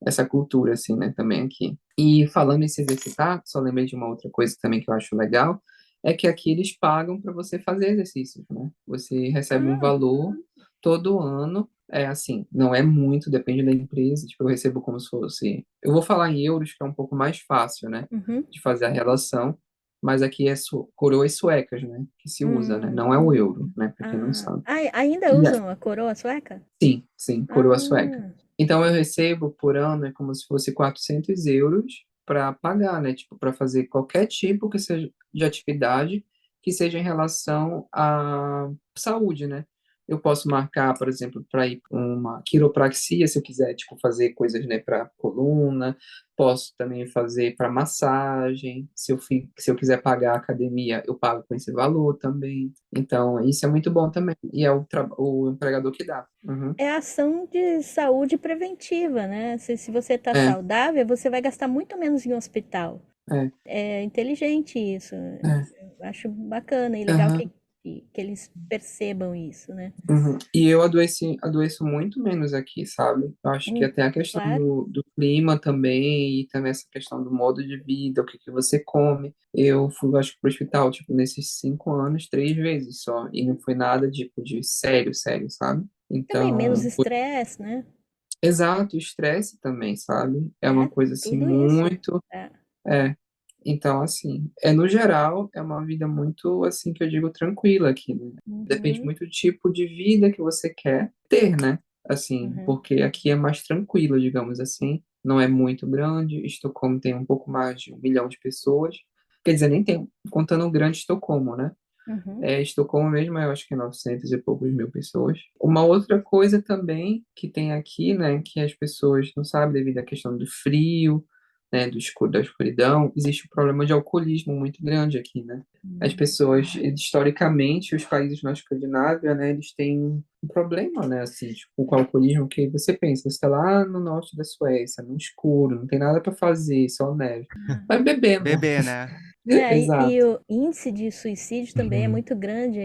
Speaker 1: essa cultura, assim, né, também aqui. E falando em se exercitar, só lembrei de uma outra coisa também que eu acho legal, é que aqui eles pagam para você fazer exercícios, né? Você recebe um
Speaker 2: ah,
Speaker 1: valor todo ano, é assim, não é muito, depende da empresa, tipo, eu recebo como se fosse... Eu vou falar em euros, que é um pouco mais fácil, né,
Speaker 2: uhum,
Speaker 1: de fazer a relação, mas aqui é coroas suecas, né, que se usa, né? Não é o
Speaker 2: hum.
Speaker 1: euro, né, para quem não
Speaker 2: Ah,
Speaker 1: sabe.
Speaker 2: ainda
Speaker 1: E
Speaker 2: usam a coroa sueca?
Speaker 1: sim, sim, coroa sueca.
Speaker 2: Ah,
Speaker 1: Então eu recebo por ano é como se fosse 400 euros para pagar, né? Tipo, para fazer qualquer tipo que seja de atividade que seja em relação à saúde, né? Eu posso marcar, por exemplo, para ir para uma quiropraxia, se eu quiser, tipo, fazer coisas, né, para coluna. Posso também fazer para massagem. Se eu quiser pagar a academia, eu pago com esse valor também. Então, isso é muito bom também. E é o empregador que dá. Uhum.
Speaker 2: é ação de saúde preventiva, né? Se você está
Speaker 1: É,
Speaker 2: saudável, você vai gastar muito menos em hospital.
Speaker 1: é,
Speaker 2: É inteligente isso.
Speaker 1: é.
Speaker 2: Eu acho bacana e legal
Speaker 1: Aham,
Speaker 2: que eles percebam isso, né?
Speaker 1: uhum. E eu adoeço muito menos aqui, sabe? Eu acho que até a questão
Speaker 2: Claro.
Speaker 1: do clima também, e também essa questão do modo de vida, o que que você come. Eu fui, acho que, pro hospital, tipo, nesses 5 anos, 3 vezes só. E não foi nada, tipo, de sério, sério, sabe?
Speaker 2: Também menos
Speaker 1: Então,
Speaker 2: estresse, né?
Speaker 1: exato, o estresse também, sabe? É uma
Speaker 2: É,
Speaker 1: coisa, assim,
Speaker 2: tudo isso.
Speaker 1: muito...
Speaker 2: É.
Speaker 1: É, então, assim, no geral, é uma vida muito, assim, que eu digo, tranquila aqui, né? Depende
Speaker 2: Uhum,
Speaker 1: muito do tipo de vida que você quer ter, né? Assim,
Speaker 2: uhum,
Speaker 1: porque aqui é mais tranquilo, digamos assim, não é muito grande. Estocolmo tem um pouco mais de 1 milhão de pessoas, quer dizer, nem tem, contando o grande Estocolmo, né?
Speaker 2: uhum.
Speaker 1: Estocolmo mesmo, eu acho que é 900 e poucos mil pessoas. Uma outra coisa também que tem aqui, né, que as pessoas não sabem devido à questão do frio, né, da escuridão, existe um problema de alcoolismo muito grande aqui, né? As
Speaker 2: Hum.
Speaker 1: pessoas, historicamente, os países na Escandinávia, né, eles têm um problema, né, assim, tipo, com o alcoolismo, que você pensa, você está lá no norte da Suécia, no escuro, não tem nada para fazer, só neve. Vai beber, né?
Speaker 3: Bebê, né?
Speaker 2: É, e
Speaker 1: Exato.
Speaker 2: o índice de suicídio também é
Speaker 3: Uhum.
Speaker 2: muito grande.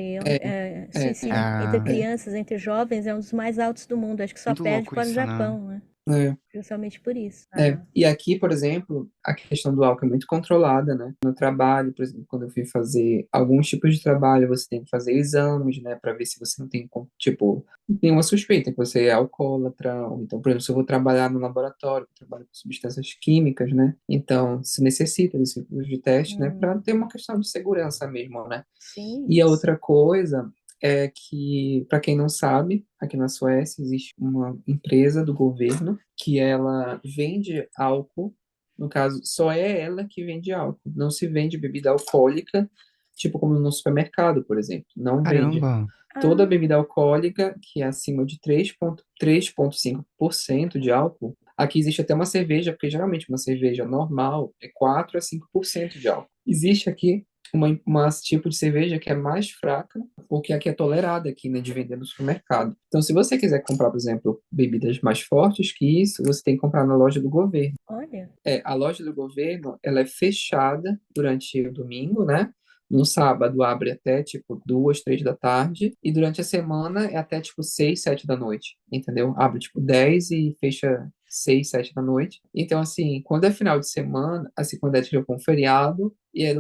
Speaker 2: Suicídio entre
Speaker 3: Ah,
Speaker 2: crianças, entre jovens, é um dos mais altos do mundo. Acho que só
Speaker 3: muito
Speaker 2: perde
Speaker 3: louco
Speaker 2: para o
Speaker 3: isso, né?
Speaker 2: Japão, né?
Speaker 1: É.
Speaker 2: Justamente por isso.
Speaker 1: E aqui, por exemplo, a questão do álcool é muito controlada, né? No trabalho, por exemplo, quando eu fui fazer alguns tipos de trabalho, você tem que fazer exames, né, para ver se você não tem, tipo, nenhuma suspeita que você é alcoólatra. Ou então, por exemplo, se eu vou trabalhar no laboratório, eu trabalho com substâncias químicas, né? Então, se necessita desse tipo de teste, né, para
Speaker 2: Hum,
Speaker 1: ter uma questão de segurança mesmo, né?
Speaker 2: sim.
Speaker 1: E a outra coisa é que, para quem não sabe, aqui na Suécia existe uma empresa do governo que ela vende álcool. No caso, só é ela que vende álcool. Não se vende bebida alcoólica, tipo como no supermercado, por exemplo. Não vende.
Speaker 3: Caramba.
Speaker 1: Toda
Speaker 2: Ah,
Speaker 1: bebida alcoólica que é acima de 3,5% de álcool. Aqui existe até uma cerveja, porque geralmente uma cerveja normal é 4 a 5% de álcool. Existe aqui uma tipo de cerveja que é mais fraca, porque aqui é tolerada aqui, né, de vender no supermercado. Então, se você quiser comprar, por exemplo, bebidas mais fortes que isso, você tem que comprar na loja do governo.
Speaker 2: olha.
Speaker 1: A loja do governo, ela é fechada durante o domingo, né? No sábado abre até tipo 2, 3 da tarde e durante a semana é até tipo 6, 7 da noite, entendeu? Abre tipo 10 e fecha 6, 7 da noite. Então, assim, quando é final de semana, assim, quando é tipo um feriado e é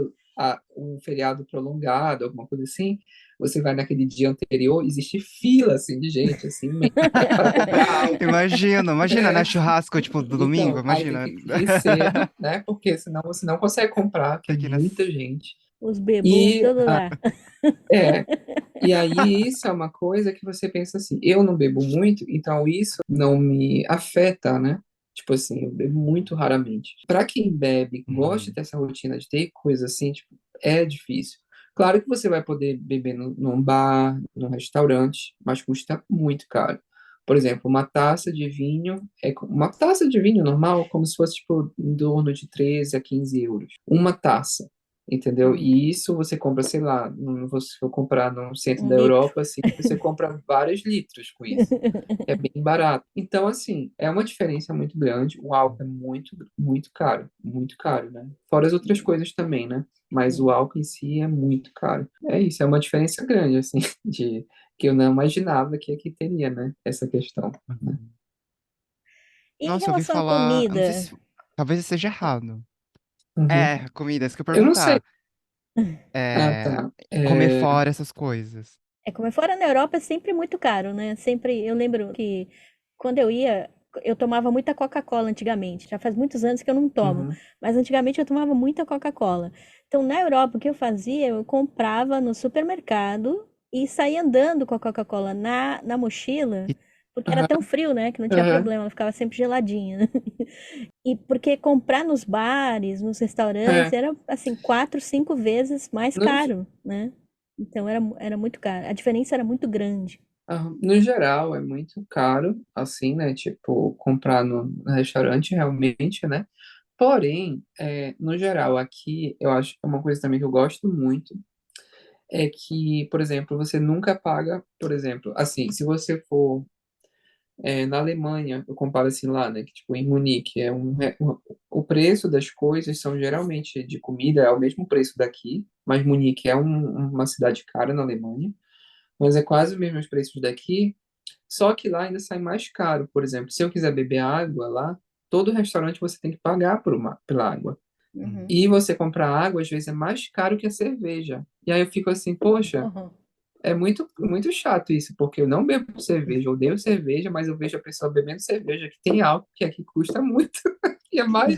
Speaker 1: um feriado prolongado, alguma coisa assim, você vai naquele dia anterior, existe fila, assim, de gente, assim, imensa, para comprar algo.
Speaker 3: Imagina, né?
Speaker 1: É.
Speaker 3: Churrasco, tipo, do domingo,
Speaker 1: Então, aí tem
Speaker 3: imagina.
Speaker 1: que ir cedo, né? Porque senão você não consegue comprar, que é
Speaker 3: Tem que ir nas...
Speaker 1: muita gente.
Speaker 2: Os bebês
Speaker 1: E,
Speaker 2: todos lá.
Speaker 1: é, e aí isso é uma coisa que você pensa assim, eu não bebo muito, então isso não me afeta, né? Tipo assim, eu bebo muito raramente. Para quem bebe, gosta
Speaker 3: Uhum.
Speaker 1: dessa rotina de ter coisa assim, tipo, é difícil. Claro que você vai poder beber num bar, num restaurante, mas custa muito caro. Por exemplo, uma taça de vinho normal, como se fosse tipo em torno de 13 a 15 euros. Uma taça. Entendeu?
Speaker 2: Hum,
Speaker 1: E isso você compra, sei lá, se for comprar no centro
Speaker 2: um
Speaker 1: da
Speaker 2: litro.
Speaker 1: Europa, assim, você compra vários litros com isso. É bem barato. Então, assim, é uma diferença muito grande. O álcool é muito, muito caro, né? Fora as outras coisas também, né? Mas o álcool em si é muito caro. É isso, é uma diferença grande, assim, de que eu não imaginava que aqui teria, né? Essa questão, né?
Speaker 3: Uhum.
Speaker 2: E em
Speaker 3: Nossa, eu ouvi
Speaker 2: relação à
Speaker 3: falar. Eu não sei
Speaker 2: comida?
Speaker 3: se. Talvez eu esteja errado.
Speaker 1: Uhum.
Speaker 3: É, comida, isso que eu ia
Speaker 1: Eu não sei.
Speaker 3: perguntar.
Speaker 1: Ah,
Speaker 3: É.
Speaker 1: tá.
Speaker 3: Comer fora, essas coisas.
Speaker 2: Comer fora na Europa é sempre muito caro, né? Sempre, eu lembro que quando eu ia, eu tomava muita Coca-Cola antigamente. Já faz muitos anos que eu não tomo,
Speaker 1: Uhum.
Speaker 2: mas antigamente eu tomava muita Coca-Cola. Então, na Europa, o que eu fazia? Eu comprava no supermercado e saía andando com a Coca-Cola na mochila,
Speaker 3: E-
Speaker 2: porque era tão
Speaker 1: Aham,
Speaker 2: frio, né? Que não tinha
Speaker 1: aham.
Speaker 2: problema, ela ficava sempre geladinha, né? E porque comprar nos bares, nos restaurantes,
Speaker 1: É.
Speaker 2: era assim, 4, 5 vezes mais
Speaker 1: No,
Speaker 2: caro, né? Então era muito caro. A diferença era muito grande.
Speaker 1: no geral, é muito caro, assim, né? Tipo, comprar no restaurante, realmente, né? Porém, no geral, aqui, eu acho que é uma coisa também que eu gosto muito, é que, por exemplo, você nunca paga, por exemplo, assim, se você for na Alemanha, eu comparo assim lá, né? Que, tipo, em Munique, o preço das coisas são geralmente de comida, é o mesmo preço daqui, mas Munique é uma cidade cara na Alemanha, mas é quase os mesmos preços daqui. Só que lá ainda sai mais caro. Por exemplo, se eu quiser beber água lá, todo restaurante você tem que pagar pela água.
Speaker 2: Uhum.
Speaker 1: E você comprar água, às vezes, é mais caro que a cerveja. E aí eu fico assim, poxa,
Speaker 2: Uhum.
Speaker 1: é muito, muito chato isso, porque eu não bebo cerveja, eu odeio cerveja, mas eu vejo a pessoa bebendo cerveja que tem álcool, que aqui custa muito, e é mais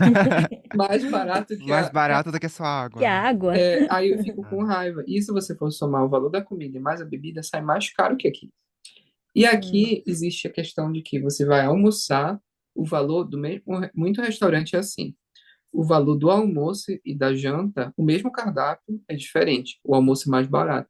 Speaker 1: barato que
Speaker 3: Mais barato do que só
Speaker 2: Que
Speaker 3: água,
Speaker 2: a
Speaker 3: né?
Speaker 2: água.
Speaker 1: aí eu fico
Speaker 3: Ah.
Speaker 1: com raiva. E se você for somar o valor da comida e mais a bebida, sai mais caro que aqui. E
Speaker 2: Hum.
Speaker 1: aqui existe a questão de que você vai almoçar, o valor do mesmo. Muito restaurante é assim. O valor do almoço e da janta, o mesmo cardápio é diferente. O almoço é mais barato.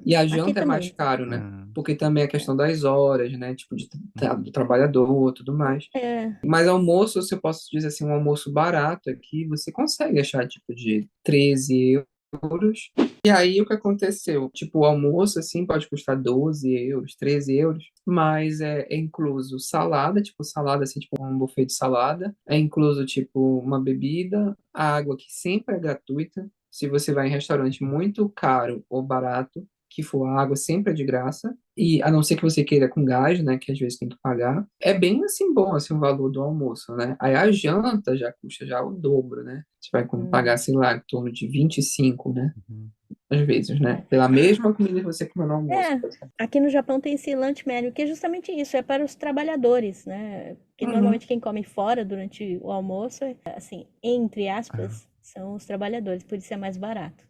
Speaker 1: E a
Speaker 2: Aqui
Speaker 1: janta é mais
Speaker 2: também.
Speaker 1: caro, né?
Speaker 3: Ah.
Speaker 1: Porque também é a questão das horas, né? Tipo, do
Speaker 3: Uhum.
Speaker 1: trabalhador, tudo mais.
Speaker 2: É.
Speaker 1: Mas almoço, se eu posso dizer assim, um almoço barato aqui, você consegue achar, tipo, de 13 euros. E aí, o que aconteceu? Tipo, o almoço, assim, pode custar 12 euros, 13 euros, mas é incluso salada, tipo, salada, assim, tipo, um buffet de salada. É incluso, tipo, uma bebida, a água, que sempre é gratuita. Se você vai em restaurante muito caro ou barato, que for a água sempre é de graça. E a não ser que você queira com gás, né, que às vezes tem que pagar. É bem, assim, bom, assim, o valor do almoço, né? Aí a janta já custa já o dobro, né? Você vai pagar,
Speaker 2: Hum.
Speaker 1: sei lá, em torno de 25, né?
Speaker 3: Uhum.
Speaker 1: Às vezes, né? Pela mesma comida que você comeu no almoço,
Speaker 2: É,
Speaker 1: por exemplo.
Speaker 2: aqui no Japão tem esse lunch menu, que é justamente isso, é para os trabalhadores, né? Porque
Speaker 1: Uhum.
Speaker 2: normalmente quem come fora durante o almoço, assim, entre
Speaker 3: Ah.
Speaker 2: aspas, são os trabalhadores, por isso é mais barato.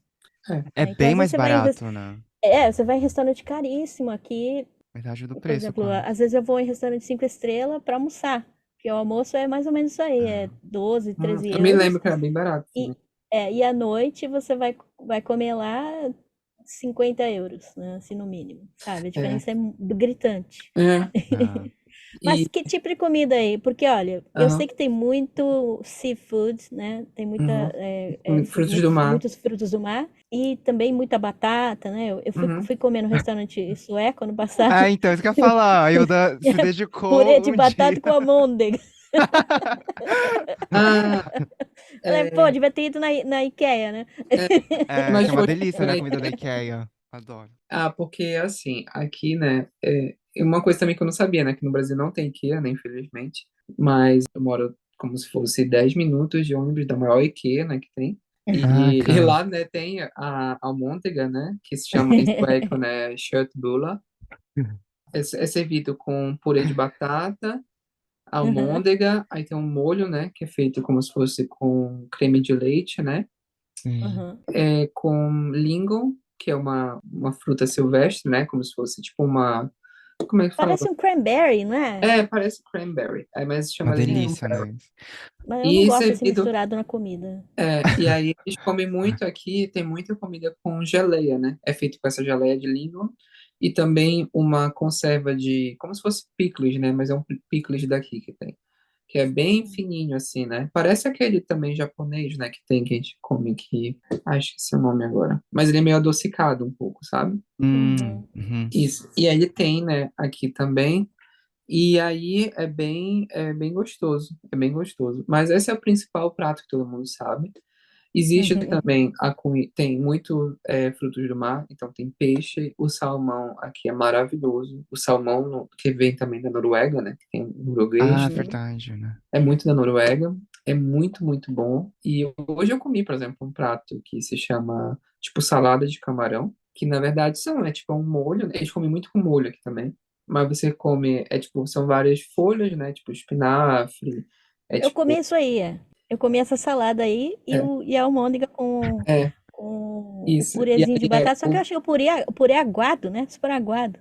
Speaker 1: É.
Speaker 3: É
Speaker 2: Então,
Speaker 3: bem
Speaker 2: às vezes
Speaker 3: mais
Speaker 2: você vai
Speaker 3: barato, né?
Speaker 2: você vai em restaurante caríssimo aqui,
Speaker 3: Metade do
Speaker 2: por
Speaker 3: preço,
Speaker 2: exemplo,
Speaker 3: quase.
Speaker 2: às vezes eu vou em restaurante 5 estrelas para almoçar, porque o almoço é mais ou menos isso aí, é
Speaker 3: Ah.
Speaker 2: 12, 13
Speaker 1: Eu me
Speaker 2: euros,
Speaker 1: lembro que era bem barato
Speaker 2: e,
Speaker 1: também.
Speaker 2: e à noite você vai comer lá 50 euros, né? Assim, no mínimo, sabe? A
Speaker 1: É.
Speaker 2: diferença é gritante.
Speaker 1: É.
Speaker 3: Ah.
Speaker 2: Mas
Speaker 1: E,
Speaker 2: que tipo de comida aí? Porque, olha, eu sei
Speaker 1: aham.
Speaker 2: que tem muito seafood, né? Tem
Speaker 1: Uhum. Frutos do mar.
Speaker 2: muitos frutos do mar e também muita batata, né? Eu
Speaker 1: Uhum.
Speaker 2: fui comer no restaurante sueco ano passado,
Speaker 3: Ah, então, isso que eu ia falar. A Hilda se
Speaker 2: purê
Speaker 3: dedicou
Speaker 2: de
Speaker 3: um dia.
Speaker 2: batata com amôndega.
Speaker 1: Ah,
Speaker 2: Falei, pô,
Speaker 1: É,
Speaker 2: devia ter ido na IKEA, né?
Speaker 3: É, que
Speaker 1: mas
Speaker 3: é uma
Speaker 1: foi.
Speaker 3: delícia, né, a comida da IKEA. Adoro.
Speaker 1: Porque assim, aqui, né, é uma coisa também que eu não sabia, né, que no Brasil não tem IKEA, né, infelizmente, mas eu moro como se fosse 10 minutos de ônibus da maior IKEA, né, que tem. E
Speaker 3: Caraca.
Speaker 1: lá, né, tem a almôndega, né, que se chama em sueco, né, köttbullar. É servido com purê de batata,
Speaker 2: Uhum,
Speaker 1: almôndega, aí tem um molho, né, que é feito como se fosse com creme de leite, né,
Speaker 3: Sim.
Speaker 2: uhum.
Speaker 1: com lingon, que é uma fruta silvestre, né, como se fosse tipo uma, como é que fala?
Speaker 2: Parece um cranberry, não é?
Speaker 1: Parece cranberry, mas se
Speaker 3: Uma
Speaker 1: chama
Speaker 2: É.
Speaker 3: delícia,
Speaker 1: lingonberry.
Speaker 3: né?
Speaker 2: Mas eu não
Speaker 1: E
Speaker 2: gosto assim
Speaker 1: servido,
Speaker 2: misturado na comida.
Speaker 1: e aí eles comem muito aqui, tem muita comida com geleia, né, é feito com essa geleia de lingon, e também uma conserva de, como se fosse picles, né, mas é um picles daqui que tem. Que é bem fininho assim, né? Parece aquele também japonês, né, que tem que a gente come aqui. Acho que esse é o nome agora. Mas ele é meio adocicado um pouco, sabe?
Speaker 2: Uhum,
Speaker 3: Uhum.
Speaker 1: Isso. E aí ele tem, né, aqui também. E aí é bem gostoso, é bem gostoso. Mas esse é o principal prato que todo mundo sabe. Existe
Speaker 2: uhum.
Speaker 1: também tem muito frutos do mar, então tem peixe, o salmão aqui é maravilhoso. O salmão que vem também da Noruega, né? Que tem
Speaker 3: Ah,
Speaker 1: norueguês,
Speaker 3: verdade, né?
Speaker 1: é muito da Noruega, é muito, muito bom. E hoje eu comi, por exemplo, um prato que se chama, tipo, salada de camarão, que na verdade tipo, um molho, né? Eles comem muito com molho aqui também, mas você come, tipo, são várias folhas, né? Tipo, espinafre,
Speaker 2: Eu comi
Speaker 1: tipo,
Speaker 2: isso aí, é. Eu comi essa salada aí
Speaker 1: é,
Speaker 2: e a almôndega
Speaker 1: é,
Speaker 2: com o
Speaker 1: isso. E
Speaker 2: purezinho de
Speaker 1: aí
Speaker 2: batata, só que eu achei o purê aguado, né? Super aguado.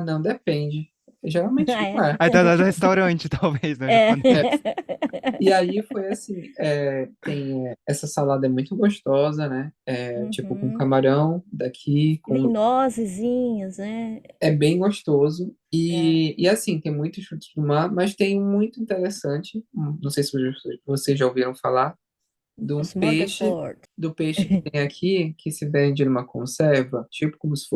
Speaker 1: não, depende. Geralmente
Speaker 2: Ah,
Speaker 1: não
Speaker 2: é?
Speaker 1: é.
Speaker 3: Aí tá do restaurante, talvez, né,
Speaker 2: É.
Speaker 3: japonês.
Speaker 1: É, E aí foi assim, tem essa salada é muito gostosa, né? Tipo com
Speaker 2: Uhum.
Speaker 1: camarão daqui,
Speaker 2: Vem nozezinhas, né?
Speaker 1: é bem gostoso.
Speaker 2: É.
Speaker 1: E assim, tem muitos frutos do mar, mas tem um muito interessante, não sei se vocês já ouviram falar, de um peixe,
Speaker 2: Smorgasbord.
Speaker 1: do peixe que tem aqui, que se vende numa conserva, tipo como se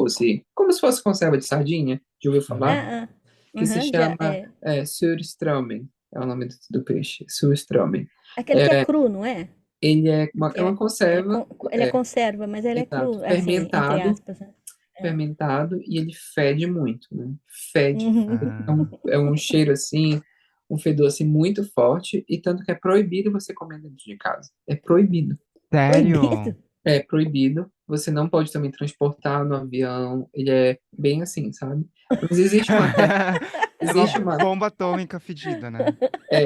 Speaker 1: fosse conserva de sardinha, já ouviu falar?
Speaker 2: Ah, ah.
Speaker 1: Que se
Speaker 2: Uhum, já,
Speaker 1: chama
Speaker 2: é.
Speaker 1: surströmming, é o nome do peixe, surströmming.
Speaker 2: Aquele que é cru, não é?
Speaker 1: Ele é uma,
Speaker 2: Que
Speaker 1: é uma conserva,
Speaker 2: ele é conserva, mas ele é
Speaker 1: exato,
Speaker 2: cru, assim, entre
Speaker 1: fermentado,
Speaker 2: aspas, né? É.
Speaker 1: fermentado, e ele fede muito, né? Fede.
Speaker 2: Uhum.
Speaker 1: É
Speaker 3: Ah,
Speaker 1: um, é um cheiro assim, um fedor assim muito forte, e tanto que é proibido você comer dentro de casa. É proibido.
Speaker 2: Proibido.
Speaker 3: sério?
Speaker 1: É proibido. Você não pode também transportar no avião. Ele é bem assim, sabe? Mas
Speaker 3: É uma
Speaker 1: existe uma
Speaker 3: bomba atômica fedida, né?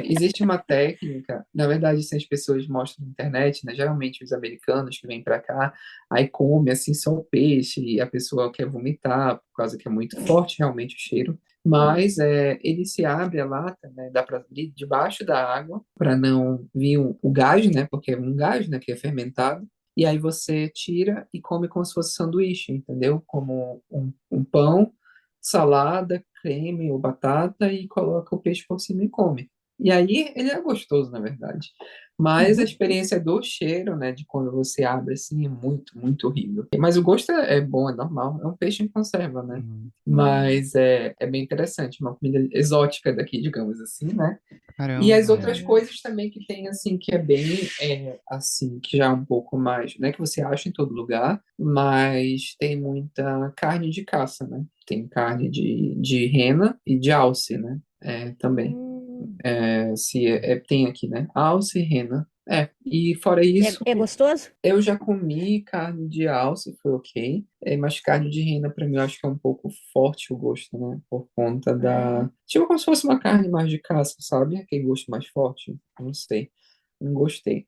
Speaker 1: existe uma técnica, na verdade, assim, as pessoas mostram na internet, né? Geralmente os americanos que vêm para cá, aí come assim só o peixe e a pessoa quer vomitar por causa que é muito forte realmente o cheiro.
Speaker 2: Hum.
Speaker 1: Mas ele se abre a lata, né? Dá para abrir debaixo da água para não vir o gás, né? Porque é um gás, né? Que é fermentado. E aí você tira e come como se fosse sanduíche, entendeu? Como um pão, salada, creme ou batata e coloca o peixe por cima e come. E aí ele é gostoso, na verdade. Mas a experiência do cheiro, né, de quando você abre assim, é muito, muito horrível. Mas o gosto é bom, é normal. É um peixe em conserva, né?
Speaker 3: Hum,
Speaker 2: Hum.
Speaker 1: Mas é bem interessante, uma comida exótica daqui, digamos assim, né? E as
Speaker 3: caramba.
Speaker 1: outras
Speaker 2: Uhum.
Speaker 1: coisas também que tem, assim, que é bem, assim, que já é um pouco mais, né, que você acha em todo lugar, mas tem muita carne de caça, né? Tem carne de rena e de alce, né? Também.
Speaker 2: Hum.
Speaker 1: Tem aqui, né? Alce e rena. E fora
Speaker 2: É,
Speaker 1: isso,
Speaker 2: é gostoso?
Speaker 1: eu já comi carne de alce, foi ok. Mas carne de rena, pra mim, eu acho que é um pouco forte o gosto, né? Por conta
Speaker 2: É.
Speaker 1: da. Tipo como se fosse uma carne mais de caça, sabe? Aquele gosto mais forte. Não sei. Não gostei.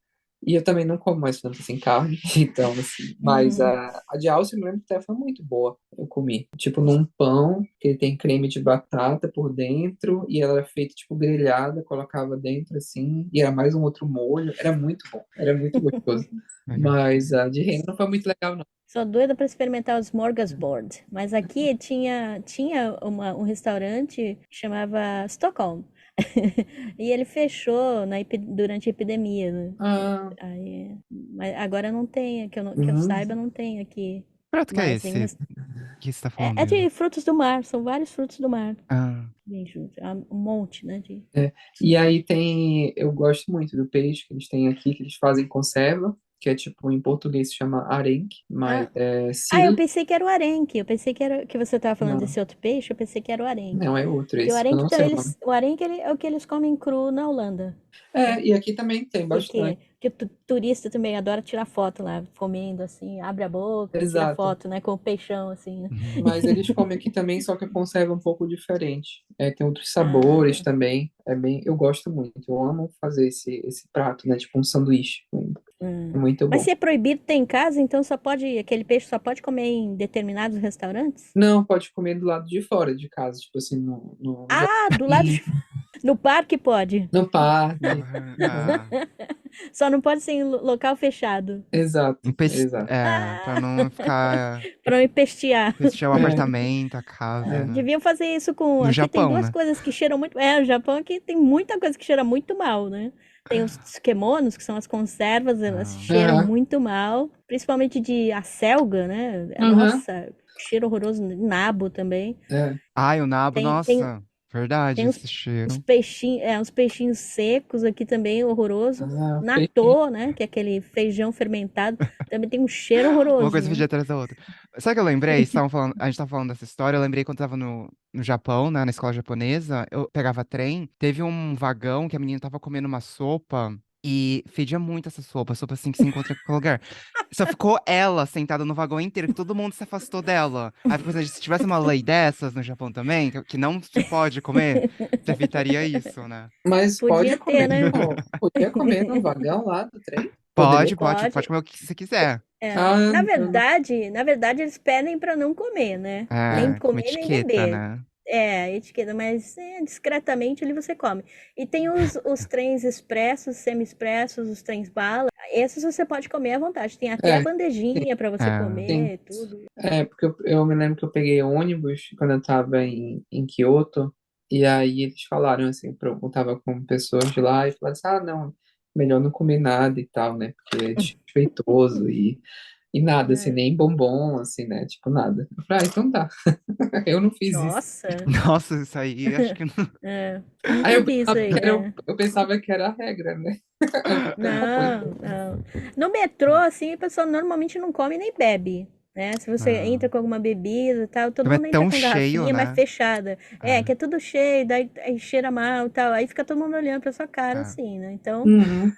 Speaker 1: E eu também não como mais tanto assim carne, então, assim. Mas
Speaker 2: Uhum.
Speaker 1: a de alce, eu me lembro que até foi muito boa. Eu comi. Tipo, num pão, que tem creme de batata por dentro, e ela era feita, tipo, grelhada, colocava dentro, assim, e era mais um outro molho. Era muito bom. Era muito gostoso.
Speaker 3: Legal.
Speaker 1: Mas a de rena não foi muito legal, não.
Speaker 2: Sou doida para experimentar o smorgasbord. Mas aqui tinha um restaurante que chamava Stockholm. E ele fechou durante a epidemia, né?
Speaker 1: Ah,
Speaker 2: Aí, mas agora não tem, que eu
Speaker 1: uhum.
Speaker 2: saiba, não tem aqui
Speaker 3: Que prato que é
Speaker 2: mais nenhum
Speaker 3: esse?
Speaker 2: restaurante.
Speaker 3: que você tá
Speaker 2: É,
Speaker 3: falando
Speaker 2: é
Speaker 3: mesmo?
Speaker 2: de frutos do mar, são vários frutos do mar.
Speaker 3: Ah,
Speaker 2: Bem junto, um monte, né?
Speaker 1: É. E aí tem, eu gosto muito do peixe que eles têm aqui, que eles fazem conserva, que é tipo, em português se chama arenque, mas
Speaker 2: Ah,
Speaker 1: é
Speaker 2: eu
Speaker 1: siri,
Speaker 2: pensei que era o arenque. Eu pensei que era que você estava falando
Speaker 1: não,
Speaker 2: desse outro peixe. Eu pensei que era o arenque.
Speaker 1: não é outro
Speaker 2: Porque o
Speaker 1: esse, que eu
Speaker 2: arenque,
Speaker 1: não
Speaker 2: então,
Speaker 1: sei o nome.
Speaker 2: o arenque é o que eles comem cru na Holanda,
Speaker 1: É,
Speaker 2: né?
Speaker 1: e aqui também tem
Speaker 2: Que,
Speaker 1: bastante.
Speaker 2: que turista também adora tirar foto lá, comendo assim, abre a boca, tira
Speaker 1: Exato.
Speaker 2: foto, né? Com o peixão, assim, né?
Speaker 1: Mas eles comem aqui também, só que a conserva é um pouco diferente. É, tem outros sabores
Speaker 2: Ah,
Speaker 1: também. É bem, eu gosto muito. Eu amo fazer esse prato, né? Tipo um sanduíche. É muito
Speaker 2: Mas
Speaker 1: bom.
Speaker 2: se é proibido ter em casa, então só pode, aquele peixe só pode comer em determinados restaurantes?
Speaker 1: Não, pode comer do lado de fora de casa, tipo assim, no
Speaker 2: Ah, do lado
Speaker 1: jardim,
Speaker 2: de... No parque pode.
Speaker 1: no parque.
Speaker 3: ah,
Speaker 1: Uhum.
Speaker 3: ah.
Speaker 2: Só não pode ser em local fechado.
Speaker 1: Exato, exato.
Speaker 3: Pra não ficar
Speaker 2: Para não empestear.
Speaker 3: fechar o
Speaker 1: É,
Speaker 3: apartamento, a casa,
Speaker 1: é.
Speaker 3: né?
Speaker 2: Deviam fazer isso com.
Speaker 3: No
Speaker 2: Aqui tem
Speaker 3: Japão,
Speaker 2: duas
Speaker 3: né?
Speaker 2: coisas que cheiram muito. É, o Japão aqui tem muita coisa que cheira muito mal, né? Tem os tsukemonos, que são as conservas, elas
Speaker 3: Ah,
Speaker 2: cheiram
Speaker 1: Aham,
Speaker 2: muito mal. Principalmente de acelga, né?
Speaker 1: aham,
Speaker 2: Nossa, cheiro horroroso. Nabo também.
Speaker 1: é.
Speaker 3: ai, o nabo,
Speaker 2: Tem
Speaker 3: nossa, verdade,
Speaker 2: Tem
Speaker 3: esse cheiro.
Speaker 2: uns peixinhos secos aqui também, horroroso.
Speaker 1: Ah, peixe.
Speaker 2: Natô, né? Que é aquele feijão fermentado, também tem um cheiro
Speaker 3: Uma
Speaker 2: horroroso,
Speaker 3: coisa
Speaker 2: né?
Speaker 3: pedia atrás da outra. Sabe o que eu lembrei? A gente tava falando dessa história. Eu lembrei quando eu tava no Japão, né, na escola japonesa. Eu pegava trem. Teve um vagão que a menina tava comendo uma sopa e fedia muito essa sopa. Sopa assim que se encontra em qualquer lugar. Só ficou ela sentada no vagão inteiro, que todo mundo se afastou dela. Aí eu fico pensando, se tivesse uma lei dessas no Japão também, que não se pode comer, você evitaria isso, né?
Speaker 1: Mas
Speaker 2: Podia
Speaker 1: pode
Speaker 2: ter,
Speaker 1: comer
Speaker 2: né?
Speaker 1: podia comer no vagão lá do trem? Poderia
Speaker 3: Pode,
Speaker 1: comer.
Speaker 3: pode
Speaker 2: Pode.
Speaker 3: comer o que você quiser.
Speaker 2: É.
Speaker 1: Ah,
Speaker 2: Na verdade, eles pedem para não comer, né? Nem
Speaker 3: É, com
Speaker 2: comer, nem
Speaker 3: etiqueta,
Speaker 2: beber.
Speaker 3: né?
Speaker 2: É, etiqueta, mas discretamente ali você come. E tem os trens expressos, semi-expressos, os trens bala. Esses você pode comer à vontade. Tem até a
Speaker 1: é,
Speaker 2: bandejinha para você
Speaker 3: É.
Speaker 1: sim.
Speaker 2: comer, tudo.
Speaker 1: É, porque eu me lembro que eu peguei ônibus quando eu estava em Kyoto, e aí eles falaram assim, eu tava com pessoas de lá, e falaram assim, ah, não, melhor não comer nada e tal, né, porque é desrespeitoso, e nada, assim,
Speaker 2: É.
Speaker 1: nem bombom, assim, né, tipo, nada. Eu falei, ah, então tá, eu não fiz isso.
Speaker 2: Nossa,
Speaker 3: Nossa, isso aí acho que não.
Speaker 2: é,
Speaker 1: Aí
Speaker 2: nunca vi isso aí. É.
Speaker 1: eu pensava que era a regra, né, eu falei, ah, pois
Speaker 2: Não, não. No metrô, assim, a pessoa normalmente não come nem bebe, né? Se você
Speaker 3: Ah.
Speaker 2: entra com alguma bebida e tal, todo
Speaker 3: Também é
Speaker 2: mundo entra
Speaker 3: tão
Speaker 2: com
Speaker 3: cheio,
Speaker 2: garrafinha, mas
Speaker 3: né?
Speaker 2: fechada. É,
Speaker 3: É,
Speaker 2: que é tudo cheio, daí aí cheira mal e tal. Aí fica todo mundo olhando pra sua cara,
Speaker 3: é.
Speaker 2: assim, né? Então,
Speaker 1: uhum,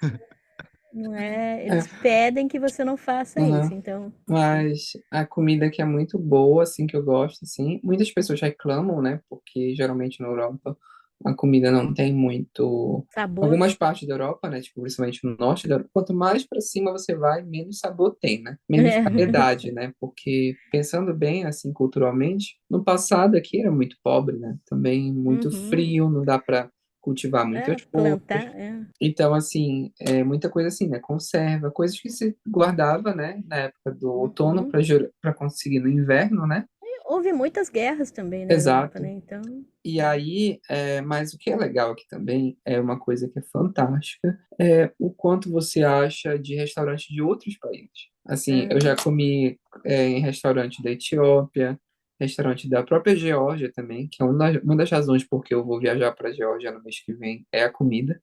Speaker 2: não é.
Speaker 1: é,
Speaker 2: Eles pedem que você não faça isso.
Speaker 1: uhum.
Speaker 2: Então,
Speaker 1: Mas a comida que é muito boa, assim, que eu gosto, assim, muitas pessoas reclamam, né, porque geralmente na Europa a comida não tem muito...
Speaker 2: sabor.
Speaker 1: Algumas partes da Europa, né, tipo, principalmente no norte da Europa, quanto mais para cima você vai, menos sabor tem, né, menos variedade, né, porque pensando bem, assim, culturalmente, no passado aqui era muito pobre, né, também muito
Speaker 2: Uhum.
Speaker 1: frio, não dá para cultivar
Speaker 2: É,
Speaker 1: muitas coisas.
Speaker 2: plantar, é.
Speaker 1: Então, assim, é muita coisa assim, né? Conserva, coisas que se guardava, né? Na época do outono
Speaker 2: Uhum.
Speaker 1: para conseguir no inverno, né?
Speaker 2: Houve muitas guerras também na Europa,
Speaker 1: Exato.
Speaker 2: né? Então,
Speaker 1: E aí, mas o que é legal aqui também é uma coisa que é fantástica, é o quanto você acha de restaurantes de outros países. Assim, eu já
Speaker 2: ah,
Speaker 1: comi em restaurante da Etiópia, restaurante da própria Geórgia também, que é uma das razões porque eu vou viajar para a Geórgia no mês que vem, é a comida.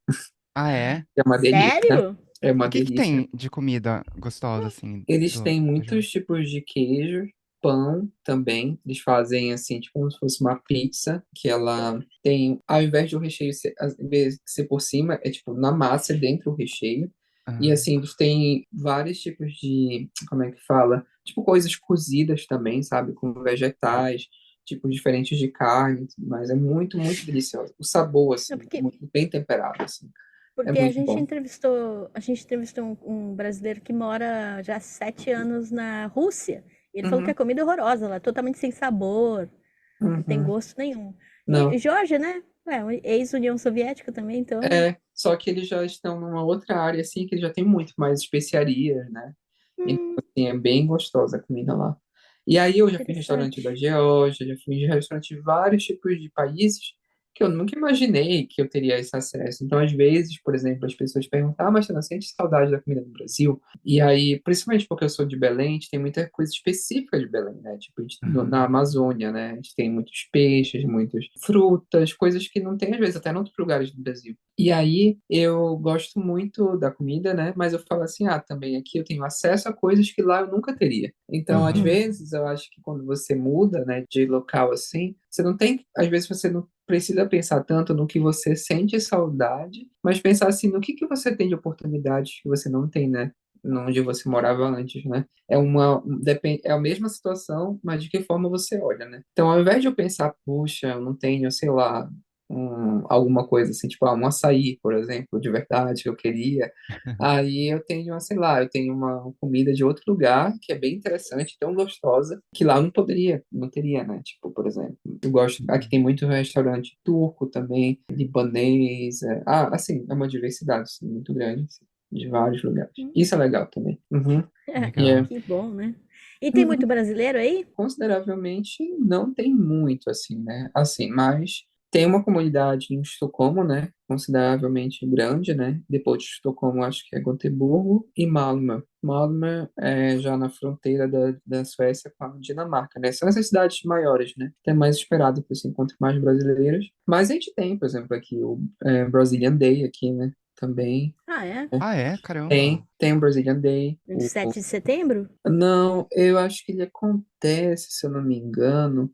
Speaker 3: Ah, é?
Speaker 1: É uma delícia.
Speaker 2: sério?
Speaker 1: É uma
Speaker 3: O que que
Speaker 1: delícia.
Speaker 3: tem de comida gostosa, assim,
Speaker 1: Eles têm
Speaker 3: da
Speaker 1: muitos
Speaker 3: Geórgia?
Speaker 1: tipos de queijo, pão também. Eles fazem assim, tipo como se fosse uma pizza, que ela tem, ao invés de o recheio ser, às vezes, ser por cima, é tipo na massa, é dentro do recheio. E
Speaker 3: Ah,
Speaker 1: assim, eles têm vários tipos de, como é que fala? Tipo coisas cozidas também, sabe? Com vegetais, tipos diferentes de carne, mas é muito, muito delicioso. O sabor,
Speaker 2: É
Speaker 1: assim, é
Speaker 2: porque
Speaker 1: muito bem temperado, assim. É
Speaker 2: Porque
Speaker 1: muito bom.
Speaker 2: a gente entrevistou um brasileiro que mora já há 7 anos na Rússia. E ele falou que a
Speaker 1: Uhum,
Speaker 2: comida é horrorosa lá, totalmente sem sabor, não tem
Speaker 1: uhum.
Speaker 2: gosto nenhum. E
Speaker 1: Não.
Speaker 2: Geórgia, né? Ex-União Soviética também, então.
Speaker 1: É, só que eles já estão numa outra área, assim, que eles já tem muito mais especiarias, né? Então,
Speaker 2: Hum,
Speaker 1: assim, é bem gostosa a comida lá. E aí eu já fui em restaurante da
Speaker 2: interessante.
Speaker 1: Geórgia, já fui em restaurante de vários tipos de países, que eu nunca imaginei que eu teria esse acesso. Então, às vezes, por exemplo, as pessoas perguntam, ah, mas você não sente saudade da comida do Brasil? E aí, principalmente porque eu sou de Belém, a gente tem muita coisa específica de Belém, né? Tipo, na
Speaker 3: Uhum.
Speaker 1: Amazônia, né? A gente tem muitos peixes, muitas frutas, coisas que não tem, às vezes, até em outros lugares do Brasil. E aí, eu gosto muito da comida, né? Mas eu falo assim, ah, também aqui eu tenho acesso a coisas que lá eu nunca teria. Então, às
Speaker 3: Uhum.
Speaker 1: vezes, eu acho que quando você muda, né, de local assim, você não tem, às vezes você não precisa pensar tanto no que você sente saudade, mas pensar assim, no que você tem de oportunidades que você não tem, né? Onde você morava antes, né? É a mesma situação, mas de que forma você olha, né? Então, ao invés de eu pensar, puxa, eu não tenho, sei lá, alguma coisa assim, tipo, um açaí, por exemplo, de verdade, que eu queria, aí eu tenho, sei lá, eu tenho uma comida de outro lugar que é bem interessante, tão gostosa, que lá eu não poderia, não teria, né? Tipo, por exemplo, eu gosto, aqui tem muito restaurante turco também, libanês, assim, é uma diversidade assim, muito grande, assim, de vários lugares. Isso é legal também. Uhum.
Speaker 2: É,
Speaker 1: Yeah.
Speaker 3: Legal.
Speaker 2: que bom, né? E tem muito
Speaker 1: Uhum.
Speaker 2: brasileiro aí?
Speaker 1: Consideravelmente não tem muito assim, né? Assim, mas tem uma comunidade em Estocolmo, né? Consideravelmente grande, né? Depois de Estocolmo, acho que é Gotemburgo e Malmö. Malmö é já na fronteira da Suécia com a Dinamarca, né? São essas cidades maiores, né? É mais esperado que você encontre mais brasileiros. Mas a gente tem, por exemplo, aqui o Brazilian Day aqui, né? Também.
Speaker 2: Ah, é?
Speaker 3: Ah, é? Caramba.
Speaker 1: Tem o Brazilian Day.
Speaker 2: 7 de setembro?
Speaker 1: Não, eu acho que ele acontece, se eu não me engano,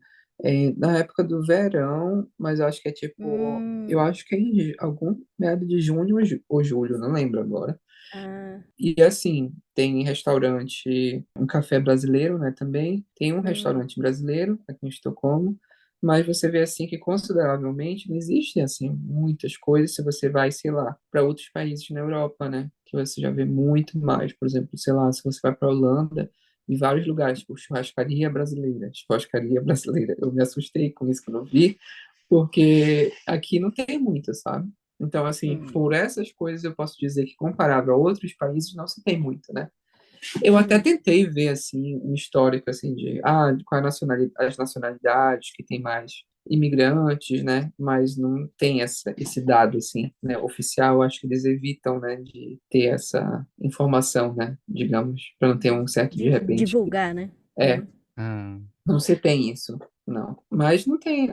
Speaker 1: na época do verão, mas eu acho que é tipo, eu
Speaker 2: Hum,
Speaker 1: acho que é em algum meado de junho ou julho, não lembro agora.
Speaker 2: ah,
Speaker 1: E assim, tem restaurante, um café brasileiro, né, também. Tem um
Speaker 2: hum,
Speaker 1: restaurante brasileiro aqui em Estocolmo, mas você vê assim que consideravelmente não existem assim muitas coisas se você vai, sei lá, para outros países na Europa, né, que você já vê muito mais, por exemplo, sei lá, se você vai para a Holanda, em vários lugares, tipo churrascaria brasileira, churrascaria brasileira. Eu me assustei com isso quando eu vi, porque aqui não tem muito, sabe? Então, assim,
Speaker 2: hum,
Speaker 1: por essas coisas eu posso dizer que comparável a outros países não se tem muito, né? Eu até
Speaker 2: hum.
Speaker 1: tentei ver, assim, um histórico, assim, de qual é a as nacionalidades que tem mais imigrantes, né? Mas não tem esse dado, assim, né, oficial. Eu acho que eles evitam, né, de ter essa informação, né? Digamos, para não ter um certo, de repente.
Speaker 2: Divulgar, né?
Speaker 1: É,
Speaker 2: Uhum.
Speaker 3: Ah.
Speaker 1: não se tem isso, não. Mas não tem,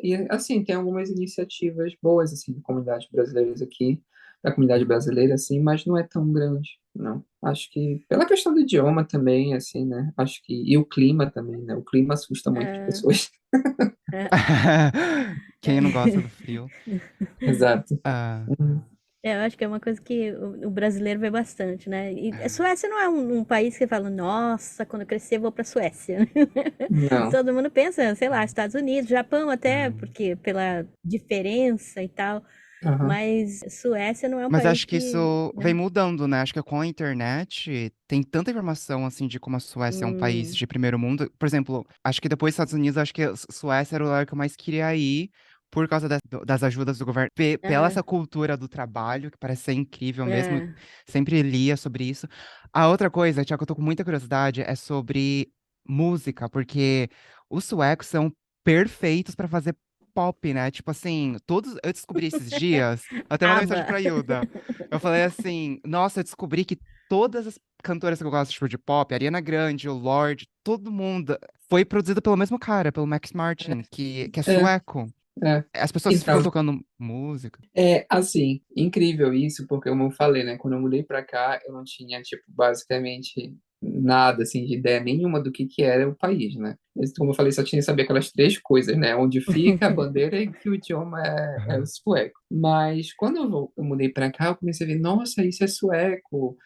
Speaker 1: e assim, tem algumas iniciativas boas, assim, de comunidades brasileiras aqui, da comunidade brasileira, assim, mas não é tão grande, não. Acho que, pela questão do idioma também, assim, né, acho que, e o clima também, né, o clima assusta muito as
Speaker 2: Ah,
Speaker 1: pessoas.
Speaker 2: é,
Speaker 3: Quem não gosta do frio?
Speaker 1: Exato.
Speaker 3: Ah,
Speaker 1: Uhum.
Speaker 2: eu acho que é uma coisa que o brasileiro vê bastante, né? E a Suécia não é um país que fala, nossa, quando eu crescer eu vou pra Suécia.
Speaker 1: Não.
Speaker 2: Todo mundo pensa, sei lá, Estados Unidos, Japão até,
Speaker 3: ah.
Speaker 2: porque pela diferença e tal.
Speaker 1: Aham.
Speaker 2: Mas Suécia não é um
Speaker 3: Mas
Speaker 2: país
Speaker 3: acho que
Speaker 2: que,
Speaker 3: isso vem
Speaker 2: né?
Speaker 3: mudando, né? Acho que com a internet tem tanta informação, assim, de como a Suécia é um país
Speaker 2: Hum,
Speaker 3: de primeiro mundo. Por exemplo, acho que depois dos Estados Unidos, acho que a Suécia era o lugar que eu mais queria ir por causa das ajudas do governo, pela
Speaker 2: aham,
Speaker 3: essa cultura do trabalho, que parece ser incrível mesmo.
Speaker 2: é,
Speaker 3: Sempre lia sobre isso. A outra coisa, Tiago, que eu tô com muita curiosidade, é sobre música, porque os suecos são perfeitos pra fazer pop, né? Tipo assim, todos. Eu descobri esses dias. Eu até mandei mensagem
Speaker 2: aba.
Speaker 3: pra Hilda. Eu falei assim, nossa, eu descobri que todas as cantoras que eu gosto, tipo, de pop, Ariana Grande, o Lorde, todo mundo, foi produzido pelo mesmo cara, pelo Max Martin, que é
Speaker 1: É,
Speaker 3: sueco.
Speaker 1: é.
Speaker 3: As pessoas ficam
Speaker 1: Então,
Speaker 3: tocando música.
Speaker 1: assim, incrível isso, porque como eu falei, né, quando eu mudei pra cá, eu não tinha, tipo, basicamente nada, assim, de ideia nenhuma do que era o país, né? Mas, como eu falei, só tinha que saber aquelas três coisas, né? Onde fica a bandeira e que o idioma é o sueco. Mas quando eu mudei pra cá, eu comecei a ver, nossa, isso é sueco.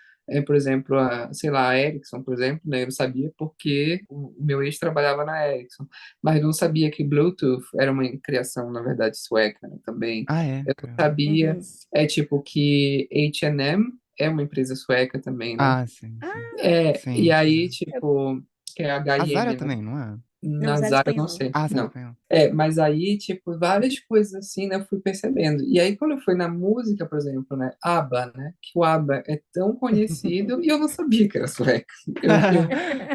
Speaker 1: Por exemplo, sei lá, a Ericsson, por exemplo, né? Eu sabia porque o meu ex trabalhava na Ericsson, mas não sabia que Bluetooth era uma criação, na verdade, sueca, né, também.
Speaker 3: Ah, é?
Speaker 1: Eu não
Speaker 3: Caramba.
Speaker 1: sabia,
Speaker 2: Uhum.
Speaker 1: tipo que H&M é uma empresa sueca também, né?
Speaker 3: Ah, sim, sim.
Speaker 1: E
Speaker 3: Sim,
Speaker 1: aí,
Speaker 3: sim.
Speaker 1: tipo, que é a
Speaker 3: A Zara
Speaker 1: H&M, né?
Speaker 3: também, não é?
Speaker 2: Não,
Speaker 1: Na
Speaker 2: usar
Speaker 1: Zara, não
Speaker 2: espanhol.
Speaker 1: sei,
Speaker 3: Ah, Zara
Speaker 1: não.
Speaker 3: espanhol.
Speaker 1: Mas aí, tipo, várias coisas assim, né, eu fui percebendo. E aí, quando eu fui na música, por exemplo, né, ABBA, né, que o ABBA é tão conhecido e eu não sabia que era sueco. Eu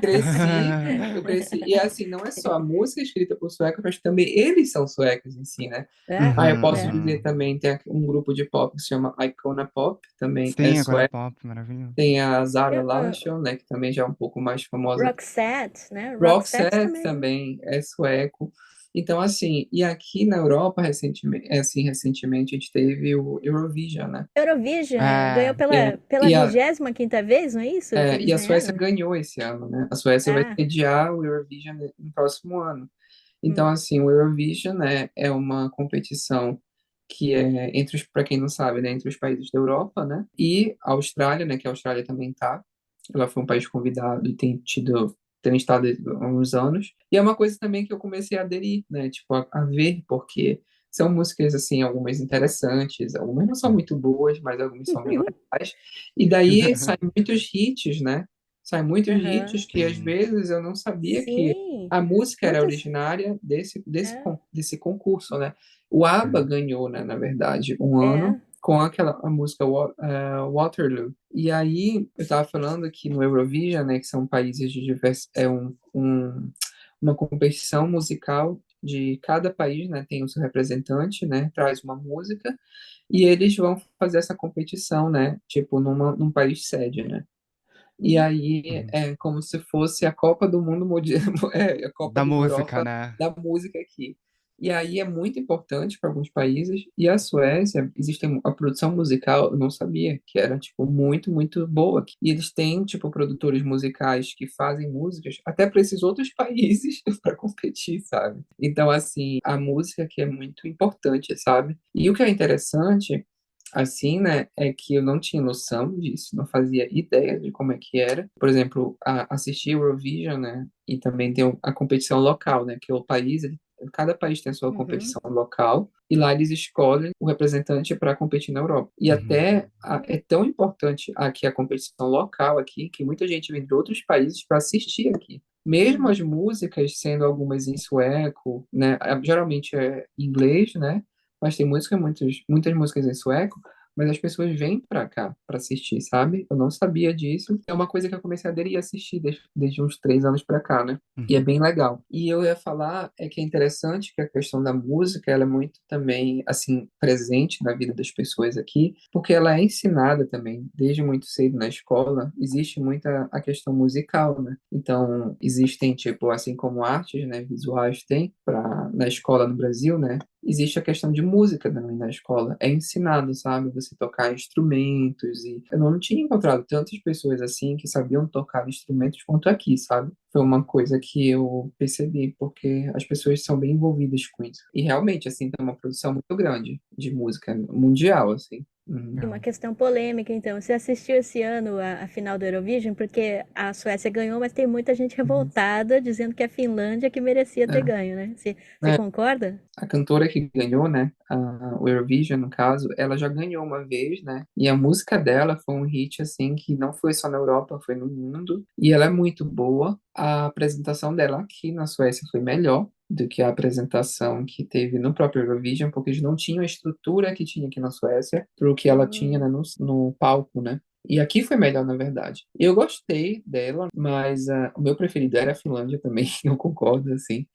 Speaker 1: cresci, eu cresci, e assim, não é só a música escrita por suecos, mas também eles são suecos em si, né?
Speaker 2: É,
Speaker 1: Ah, eu
Speaker 3: Uhum,
Speaker 1: posso
Speaker 2: é.
Speaker 1: dizer
Speaker 3: uhum.
Speaker 1: também, tem um grupo de pop que se chama Icona Pop, também é
Speaker 3: Sim, agora
Speaker 1: sueco.
Speaker 3: pop, maravilhoso.
Speaker 1: Tem a Zara
Speaker 2: Eu-
Speaker 1: Larsson, né, que também já é um pouco mais famosa.
Speaker 2: Roxette, né? Roxette
Speaker 1: Roxette
Speaker 2: também.
Speaker 1: também é sueco. Então, assim, e aqui na Europa, recentemente a gente teve o Eurovision, né?
Speaker 2: Eurovision ganhou
Speaker 3: É,
Speaker 2: pela
Speaker 1: E a,
Speaker 2: 25ª vez, não é isso que eles
Speaker 1: e a Suécia
Speaker 2: ganharam?
Speaker 1: ganhou esse ano, né? A Suécia vai
Speaker 2: Ah,
Speaker 1: sediar o Eurovision no próximo ano. Então,
Speaker 2: hum,
Speaker 1: assim, o Eurovision, né, é uma competição que é entre os, para quem não sabe, né, entre os países da Europa, né, e a Austrália, né, que a Austrália também tá. Ela foi um país convidado e tem estado há uns anos. E é uma coisa também que eu comecei a aderir, né, tipo, a ver, porque são músicas, assim, algumas interessantes, algumas não são muito boas, mas algumas são bem legais. E daí saem muitos hits, né? Saem muitos
Speaker 2: aham.
Speaker 1: hits que às
Speaker 3: sim.
Speaker 1: vezes eu não sabia que
Speaker 2: Sim,
Speaker 1: a música era
Speaker 2: muitas.
Speaker 1: originária
Speaker 2: É,
Speaker 1: desse concurso, né? O ABBA
Speaker 3: Uhum.
Speaker 1: ganhou, né, na verdade, um ano
Speaker 2: é.
Speaker 1: com a música Waterloo. E aí, eu estava falando que no Eurovision, né, que são países de diversos, uma competição musical de cada país, né, tem o seu representante, né, traz uma música, e eles vão fazer essa competição, né, tipo, num país sede, né? E
Speaker 2: Uhum.
Speaker 1: aí
Speaker 3: Uhum.
Speaker 1: é como se fosse a Copa do Mundo Mundial, a Copa
Speaker 3: Da
Speaker 1: da
Speaker 3: música,
Speaker 1: Europa
Speaker 3: né?
Speaker 1: da música aqui. E aí é muito importante para alguns países. E a Suécia, existe a produção musical, eu não sabia, que era, tipo, muito, muito boa. E eles têm, tipo, produtores musicais que fazem músicas até para esses outros países para competir, sabe? Então, assim, a música aqui é muito importante, sabe? E o que é interessante assim, né, é que eu não tinha noção disso, não fazia ideia de como é que era. Por exemplo, assistir Eurovision, né, e também tem a competição local, né, que é o país, cada país tem a sua
Speaker 2: Uhum.
Speaker 1: competição local, e lá eles escolhem o representante para competir na Europa. E
Speaker 3: Uhum.
Speaker 1: até é tão importante aqui a competição local aqui, que muita gente vem de outros países para assistir aqui. Mesmo as
Speaker 2: Uhum.
Speaker 1: músicas sendo algumas em sueco, né, geralmente é em inglês, né, mas tem muitas músicas em sueco, mas as pessoas vêm pra cá pra assistir, sabe? Eu não sabia disso. É uma coisa que eu comecei a aderir e assistir desde uns 3 anos pra cá, né? E é
Speaker 3: Uhum.
Speaker 1: bem legal. E eu ia falar é que é interessante que a questão da música, ela é muito também, assim, presente na vida das pessoas aqui, porque ela é ensinada também, desde muito cedo na escola, existe muita a questão musical, né? Então, existem, tipo, assim como artes, né, visuais tem na escola no Brasil, né? Existe a questão de música também na escola. É ensinado, sabe? Você tocar instrumentos. E eu não tinha encontrado tantas pessoas assim que sabiam tocar instrumentos quanto aqui, sabe? Foi uma coisa que eu percebi, porque as pessoas são bem envolvidas com isso. E realmente, assim, tem uma produção muito grande de música mundial, assim. Uhum.
Speaker 2: E uma
Speaker 3: Legal.
Speaker 2: questão polêmica, então. Você assistiu esse ano a final do Eurovision? Porque a Suécia ganhou, mas tem muita gente
Speaker 1: Uhum.
Speaker 2: revoltada dizendo que a Finlândia que merecia ter
Speaker 1: É.
Speaker 2: ganho, né? Você
Speaker 1: É,
Speaker 2: concorda?
Speaker 1: a cantora que ganhou, né, o Eurovision, no caso, ela já ganhou uma vez, né, e a música dela foi um hit, assim, que não foi só na Europa, foi no mundo, e ela é muito boa. A apresentação dela aqui na Suécia foi melhor do que a apresentação que teve no próprio Eurovision, porque eles não tinham a estrutura que tinha aqui na Suécia, para o que ela tinha,
Speaker 2: Hum.
Speaker 1: né, no palco, né. E aqui foi melhor, na verdade. Eu gostei dela, mas o meu preferido era a Finlândia também, eu concordo, assim.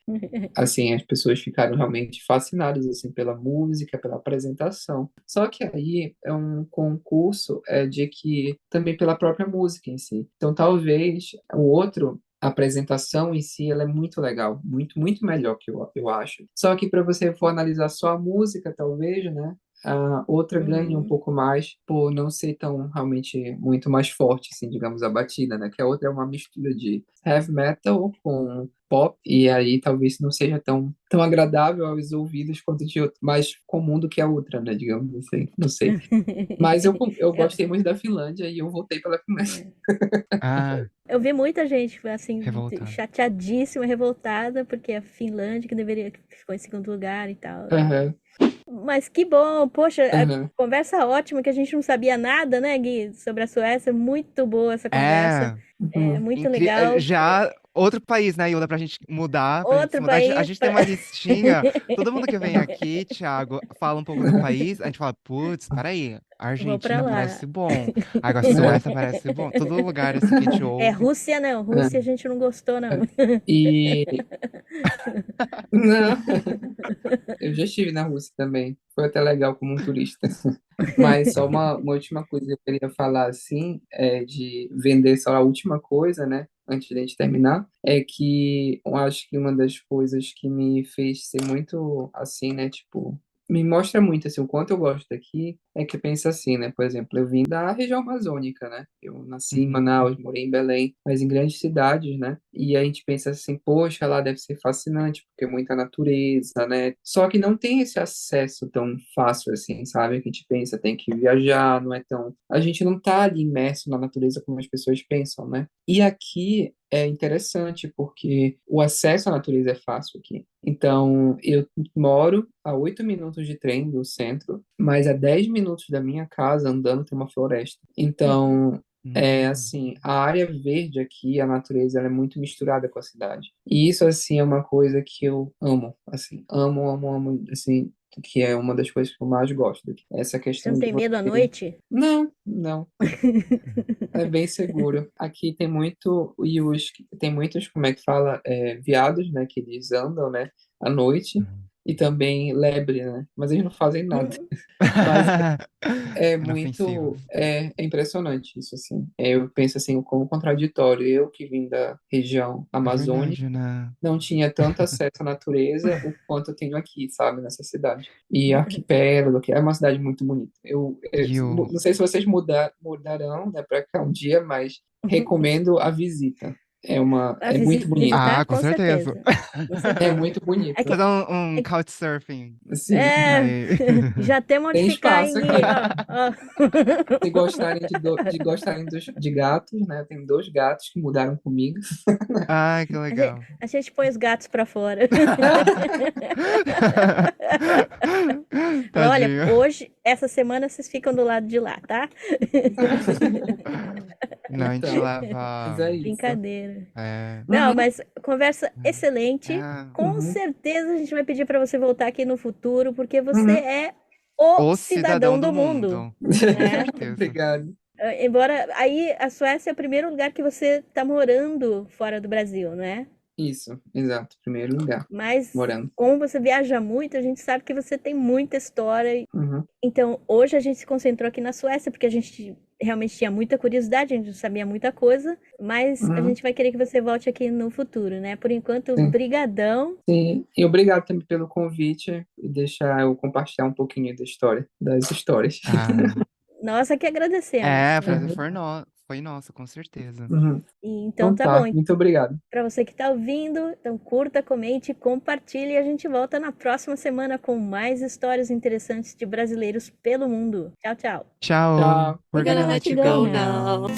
Speaker 1: Assim, as pessoas ficaram realmente fascinadas assim pela música, pela apresentação. Só que aí é um concurso de que também pela própria música em si. Então, talvez o outro a apresentação em si ela é muito legal, muito muito melhor que eu acho. Só que para você for analisar só a música, talvez, né? A outra ganha um
Speaker 2: Uhum.
Speaker 1: pouco mais por não ser tão realmente muito mais forte, assim, digamos, a batida, né? Que a outra é uma mistura de heavy metal com pop, e aí talvez não seja tão agradável aos ouvidos quanto de outro, mais comum do que a outra, né? Digamos assim, não sei. Mas eu
Speaker 2: Eu,
Speaker 1: gostei muito da Finlândia e eu votei pela Finlândia.
Speaker 3: Ah,
Speaker 2: eu vi muita gente, assim,
Speaker 3: revoltado.
Speaker 2: chateadíssima, revoltada, porque a Finlândia que deveria, que ficou em segundo lugar e tal.
Speaker 1: Aham,
Speaker 2: Mas que bom, poxa,
Speaker 1: aham.
Speaker 2: conversa ótima, que a gente não sabia nada, né, Gui, sobre a Suécia. Muito boa essa
Speaker 3: É,
Speaker 2: conversa. É
Speaker 1: Uhum.
Speaker 2: muito legal.
Speaker 3: Já outro país, né, Hilda, pra gente mudar,
Speaker 2: Outro
Speaker 3: a
Speaker 2: país.
Speaker 3: gente tem uma listinha. Todo mundo que vem aqui, Thiago, fala um pouco do país, a gente fala, putz, peraí,
Speaker 2: Vou pra
Speaker 3: Argentina
Speaker 2: lá.
Speaker 3: parece bom, agora Suécia parece bom. Todo lugar assim que a gente
Speaker 2: É,
Speaker 3: ouve.
Speaker 2: Rússia não. Rússia a gente não gostou, não.
Speaker 1: E não, eu já estive na Rússia também. Foi até legal como um turista. Mas só uma última coisa que eu queria falar, assim, é de vender só a última coisa, né? Antes de a gente terminar, é que eu acho que uma das coisas que me fez ser muito assim, né? Tipo, me mostra muito assim, o quanto eu gosto daqui, é que pensa assim, né? Por exemplo, eu vim da região amazônica, né? Eu nasci em
Speaker 3: Uhum.
Speaker 1: Manaus, morei em Belém, mas em grandes cidades, né? E a gente pensa assim, poxa, lá deve ser fascinante, porque é muita natureza, né? Só que não tem esse acesso tão fácil assim, sabe? Que a gente pensa, tem que viajar, não é tão. A gente não tá ali imerso na natureza como as pessoas pensam, né? E aqui é interessante porque o acesso à natureza é fácil aqui. Então, eu moro a 8 minutos de trem do centro, mas a 10 minutos da minha casa andando tem uma floresta. Então, é
Speaker 3: Hum.
Speaker 1: assim, a área verde aqui, a natureza, ela é muito misturada com a cidade. E isso, assim, é uma coisa que eu amo, assim, amo, amo, amo, assim, que é uma das coisas que eu mais gosto daqui. Essa
Speaker 2: Você não
Speaker 1: questão de
Speaker 2: tem medo à
Speaker 1: você...
Speaker 2: noite?
Speaker 1: Não, não. É bem seguro. Aqui tem muito, e tem muitos, como é que fala, veados, né, que eles andam, né, à noite, e também lebre, né, mas eles não fazem nada.
Speaker 2: Hum.
Speaker 1: Mas é
Speaker 3: Inofensivos.
Speaker 1: muito, é impressionante isso, assim. Eu penso assim, como contraditório. Eu que vim da região
Speaker 3: É
Speaker 1: amazônica,
Speaker 3: verdade, né?
Speaker 1: não tinha tanto acesso à natureza o quanto eu tenho aqui, sabe, nessa cidade. E Arquipélago, que é uma cidade muito bonita. Eu
Speaker 3: E o...
Speaker 1: não sei se vocês mudarão, né, para cá um dia, mas recomendo a visita.
Speaker 2: A
Speaker 1: É muito bonito.
Speaker 3: Ah,
Speaker 2: visitar,
Speaker 3: com
Speaker 2: com
Speaker 3: certeza.
Speaker 2: certeza. Com
Speaker 1: É
Speaker 2: certeza.
Speaker 1: muito
Speaker 2: É
Speaker 1: bonito.
Speaker 2: que,
Speaker 3: Fazer um
Speaker 2: é,
Speaker 3: couchsurfing.
Speaker 1: Assim,
Speaker 2: é,
Speaker 3: Aí.
Speaker 2: já temos onde
Speaker 1: tem
Speaker 2: ficar,
Speaker 1: espaço
Speaker 2: hein, Gui?
Speaker 1: aqui.
Speaker 2: Ó, ó.
Speaker 1: Se gostarem de gostarem de gatos, né? Tem dois gatos que mudaram comigo.
Speaker 3: Ai, que legal.
Speaker 2: A gente põe os gatos pra fora. Fala, olha,
Speaker 3: Tadinho.
Speaker 2: hoje, essa semana, vocês ficam do lado de lá, tá?
Speaker 3: Não, a gente
Speaker 1: Então, mas
Speaker 3: leva.
Speaker 1: é isso.
Speaker 2: Brincadeira.
Speaker 3: É,
Speaker 2: Não,
Speaker 1: Uhum,
Speaker 2: mas conversa excelente.
Speaker 3: é,
Speaker 2: Com
Speaker 1: uhum,
Speaker 2: certeza a gente vai pedir para você voltar aqui no futuro, porque você
Speaker 1: uhum.
Speaker 2: é o
Speaker 3: o
Speaker 2: cidadão
Speaker 3: cidadão do
Speaker 2: do mundo,
Speaker 3: mundo. Com
Speaker 2: né?
Speaker 3: certeza.
Speaker 1: Obrigado.
Speaker 2: Embora aí a Suécia é o primeiro lugar que você está morando fora do Brasil, né?
Speaker 1: Isso, exato. Primeiro lugar,
Speaker 2: Mas
Speaker 1: morando.
Speaker 2: como você viaja muito, a gente sabe que você tem muita história.
Speaker 1: Uhum,
Speaker 2: Então, hoje a gente se concentrou aqui na Suécia, porque a gente realmente tinha muita curiosidade, a gente não sabia muita coisa, mas a
Speaker 1: uhum,
Speaker 2: gente vai querer que você volte aqui no futuro, né? Por enquanto,
Speaker 1: sim,
Speaker 2: brigadão.
Speaker 1: sim. E obrigado também pelo convite e deixar eu compartilhar um pouquinho da história, das histórias.
Speaker 3: Ah,
Speaker 2: Nós que agradecemos,
Speaker 3: é,
Speaker 2: né?
Speaker 1: Uhum,
Speaker 3: foi nosso, com certeza.
Speaker 1: uhum.
Speaker 2: Então
Speaker 1: Então
Speaker 2: tá bom.
Speaker 1: tá, muito obrigado.
Speaker 2: Para você que está ouvindo, então curta, comente, compartilhe e a gente volta na próxima semana com mais histórias interessantes de brasileiros pelo mundo. Tchau, tchau.
Speaker 3: Tchau.
Speaker 1: Tchau.
Speaker 3: We're gonna let you go now.